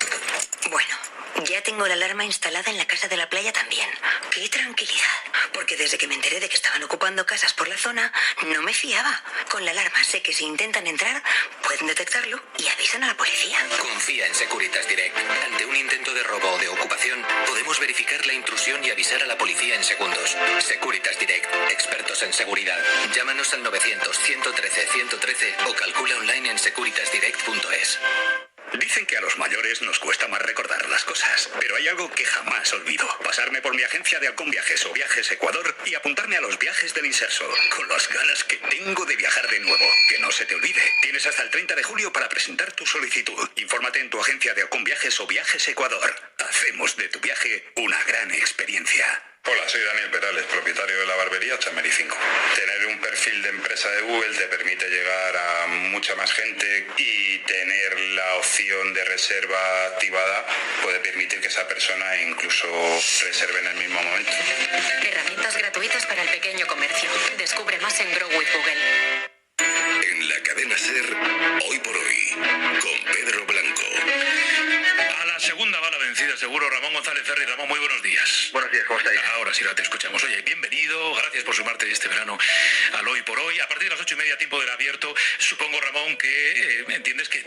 Bueno, ya tengo la alarma instalada en la casa de la playa también. ¡Qué tranquilidad! Porque desde que me enteré de que estaban ocupando casas por la zona, no me fiaba. Con la alarma sé que si intentan entrar, pueden detectarlo y avisan a la policía. Confía en Securitas Direct. Ante un intento de robo o de ocupación, podemos verificar la intrusión y avisar a la policía en segundos. Securitas Direct. Expertos en seguridad. Llámanos al 900-113-113 o calcula online en securitasdirect.es. Dicen que a los mayores nos cuesta más recordar las cosas, pero hay algo que jamás olvido. Pasarme por mi agencia de Halcón Viajes o Viajes Ecuador y apuntarme a los viajes del Inserso, con las ganas que tengo de viajar de nuevo. Que no se te olvide, tienes hasta el 30 de julio para presentar tu solicitud. Infórmate en tu agencia de Halcón Viajes o Viajes Ecuador. Hacemos de tu viaje una gran experiencia. Hola, soy Daniel Perales, propietario de la barbería Chameri 5. Tener un perfil de empresa de Google te permite llegar a mucha más gente y tener la opción de reserva activada puede permitir que esa persona incluso reserve en el mismo momento. Herramientas gratuitas para el pequeño comercio. Descubre más en Grow with Google. En la cadena SER, Hoy por Hoy, con Pedro Blanco. A la segunda bala vencida, seguro. Ramón González Ferri. Ramón, muy buenos días. Buenos días, ¿cómo estáis? Ahora sí, te escuchamos. Oye, bienvenido. Gracias por sumarte este verano al Hoy por Hoy. A partir de las 8:30, tiempo del abierto. Supongo, Ramón, que entiendes que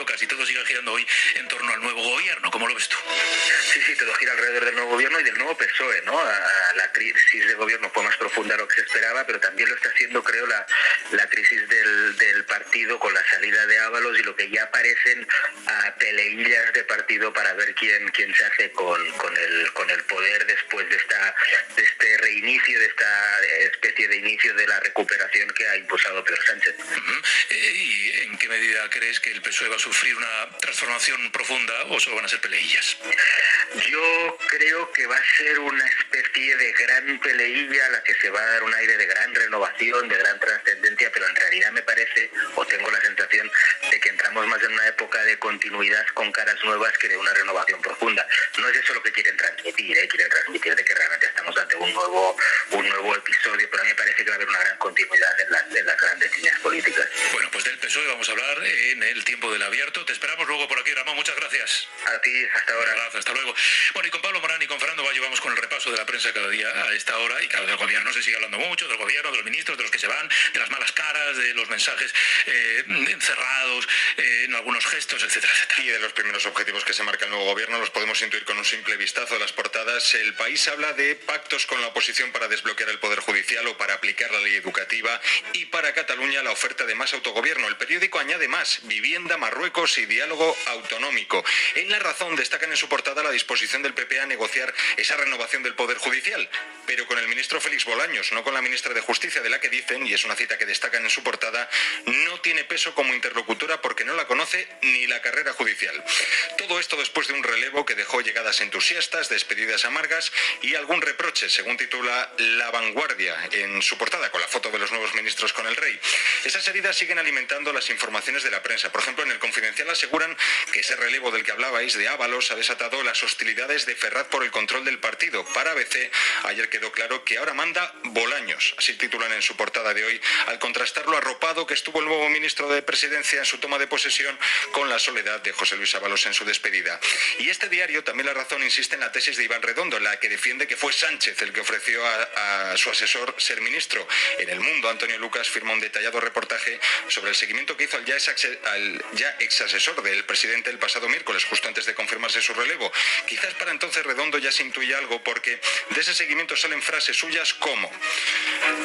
casi todo sigue girando hoy en torno al nuevo gobierno. ¿Cómo lo ves tú? Sí, todo gira alrededor del nuevo gobierno y del nuevo PSOE, ¿no? La crisis de gobierno fue más profunda de lo que se esperaba, pero también lo está haciendo, creo, la crisis del partido con la salida de Ábalos y lo que ya parecen peleillas de partido para ver quién se hace con el poder después de este reinicio, de esta especie de inicio de la recuperación que ha impulsado Pedro Sánchez. ¿Y en qué medida crees que el PSOE va a sufrir una transformación profunda o solo van a ser peleillas? Yo creo que va a ser una especie de gran peleilla a la que se va a dar un aire de gran renovación, de gran trascendencia, pero en realidad me parece, o tengo la sensación, de que entramos más en una época de continuidad con caras nuevas que de una renovación profunda. No es eso lo que quieren transmitir, quieren transmitir de que realmente estamos ante un nuevo episodio, pero a mí me parece que va a haber una gran continuidad en las grandes líneas políticas. Bueno, pues del PSOE vamos a hablar en el tiempo del abierto. Te esperamos luego por aquí, Ramón. Muchas gracias. A ti, hasta ahora. Gracias, hasta luego. Bueno, y con Pablo Morán y con Fernando Bayo vamos con el repaso de la prensa cada día a esta hora. Y claro, del gobierno se sigue hablando mucho, del gobierno, de los ministros, de los que se van, de las malas caras, de los mensajes encerrados, en algunos gestos, etcétera, etcétera. Y de los primeros objetivos que se marca el nuevo gobierno los podemos intuir con un simple vistazo a las portadas. El País habla de pactos con la oposición para desbloquear el Poder Judicial o para aplicar la ley educativa, y para Cataluña la oferta de más autogobierno. El periódico añade más: vivienda, Marruecos y diálogo autonómico. En La Razón destacan en su portada la disposición del PP a negociar esa renovación del Poder Judicial, pero con el ministro Félix Bolaños, no con la ministra de Justicia, de la que dicen, y es una cita que destacan en su portada, no tiene peso como interlocutora porque no la conoce ni la carrera judicial. Todo esto después de un relevo que dejó llegadas entusiastas, despedidas amargas y algún reproche, según titula La Vanguardia en su portada, con la foto de los nuevos ministros con el rey. Esas heridas siguen alimentando las informaciones de la prensa. Por ejemplo, en El Confidencial aseguran que ese relevo del que hablabais de Ábalos ha desatado las hostilidades de Ferraz por el control del partido. Para ABC, ayer quedó claro que ahora manda Bolaños, así titulan en su portada de hoy, al contrastar lo arropado que estuvo el nuevo ministro de Presidencia en su toma de posesión con la soledad de José Luis Ábalos en su despedida. Y este diario, también La Razón, insiste en la tesis de Iván Redondo, en la que defiende que fue Sánchez el que ofreció a su asesor ser ministro. En El Mundo, Antonio Lucas firma un detallado reportaje sobre el seguimiento que hizo al ya ex asesor del presidente el pasado miércoles, justo antes de confirmarse su relevo. Quizás para entonces Redondo ya se intuye algo, porque de ese seguimiento salen frases suyas como: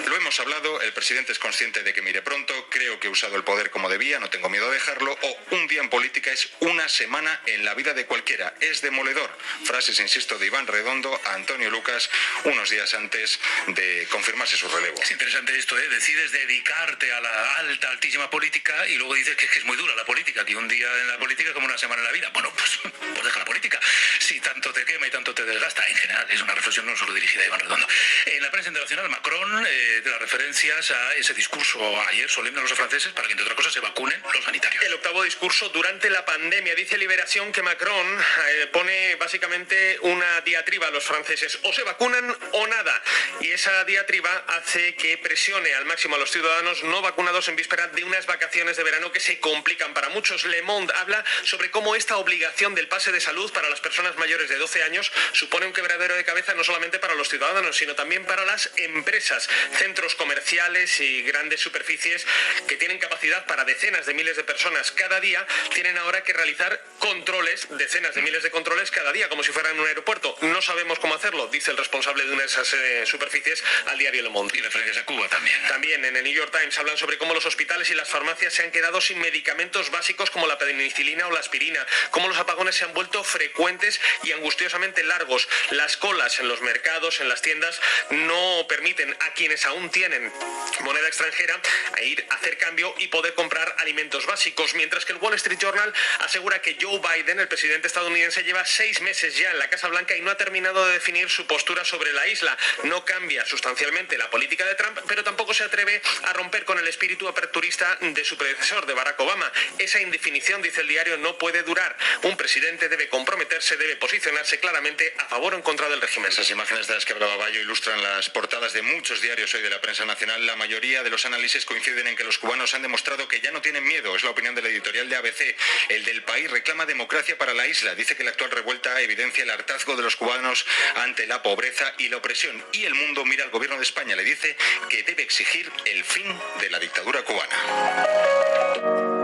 lo hemos hablado, el presidente es consciente de que mire pronto, creo que he usado el poder como debía, no tengo miedo a dejarlo, o un día en política es una semana en la vida de cualquiera, es demoledor. Frases, insisto, de Iván Redondo a Antonio Lucas unos días antes de confirmarse su relevo. Es interesante esto, ¿eh? Decides dedicarte a la altísima política y luego dices que es muy dura la política, que un día en la política es como una semana en la vida. Bueno, pues deja la política. Si tanto te quema y tanto te desgasta, en general, es una reflexión no solo dirigida a Iván Redondo. En la prensa internacional, Macron, de la referencias a ese discurso ayer solemne a los franceses para que, entre otras cosas, se vacunen los sanitarios. El octavo discurso durante la pandemia. Dice Liberación que Macron pone básicamente una diatriba a los franceses: o se vacunan o nada. Y esa diatriba hace que presione al máximo a los ciudadanos no vacunados en víspera de unas vacaciones de verano que se complican para muchos. Le Monde habla sobre cómo esta obligación del pase de salud para las personas mayores de 12 años supone un quebradero de cabeza no solamente para los ciudadanos, sino también para las empresas. Centros comerciales y grandes superficies que tienen capacidad para decenas de miles de personas cada día tienen ahora que realizar controles, decenas de miles de controles cada día, como si fueran un aeropuerto. No sabemos cómo hacerlo, dice el responsable de una de esas superficies al diario Le Monde. Y referencias a Cuba también. También en el New York Times hablan sobre cómo los hospitales y las farmacias se han quedado sin medicamentos básicos como la penicilina o la aspirina, cómo los apagones se han vuelto frecuentes y angustiosamente largos. Las colas en los mercados, en las tiendas, no permiten a quienes aún tienen moneda extranjera a ir a hacer cambio y poder comprar alimentos básicos, mientras que el Wall Street Journal asegura que Joe Biden, el presidente estadounidense, lleva 6 meses ya en la Casa Blanca y no ha terminado de definir su postura sobre la isla. No cambia sustancialmente la política de Trump, pero tampoco se atreve a romper con el espíritu aperturista de su predecesor, de Barack Obama. Esa indefinición, dice el diario, no puede durar. Un presidente debe comprometerse, debe posicionarse claramente a favor o en contra del régimen. Esas imágenes de las que hablaba Bayo ilustran las portadas de muchos diarios hoy de la prensa nacional. La mayoría de los análisis coinciden en que los cubanos han demostrado que ya no tienen miedo. Es la opinión del editorial de ABC. El del País reclama democracia para la isla. Dice que la actual revuelta evidencia el hartazgo de los cubanos ante la pobreza y la opresión. Y El Mundo mira al gobierno de España. Le dice que debe exigir el fin de la dictadura cubana.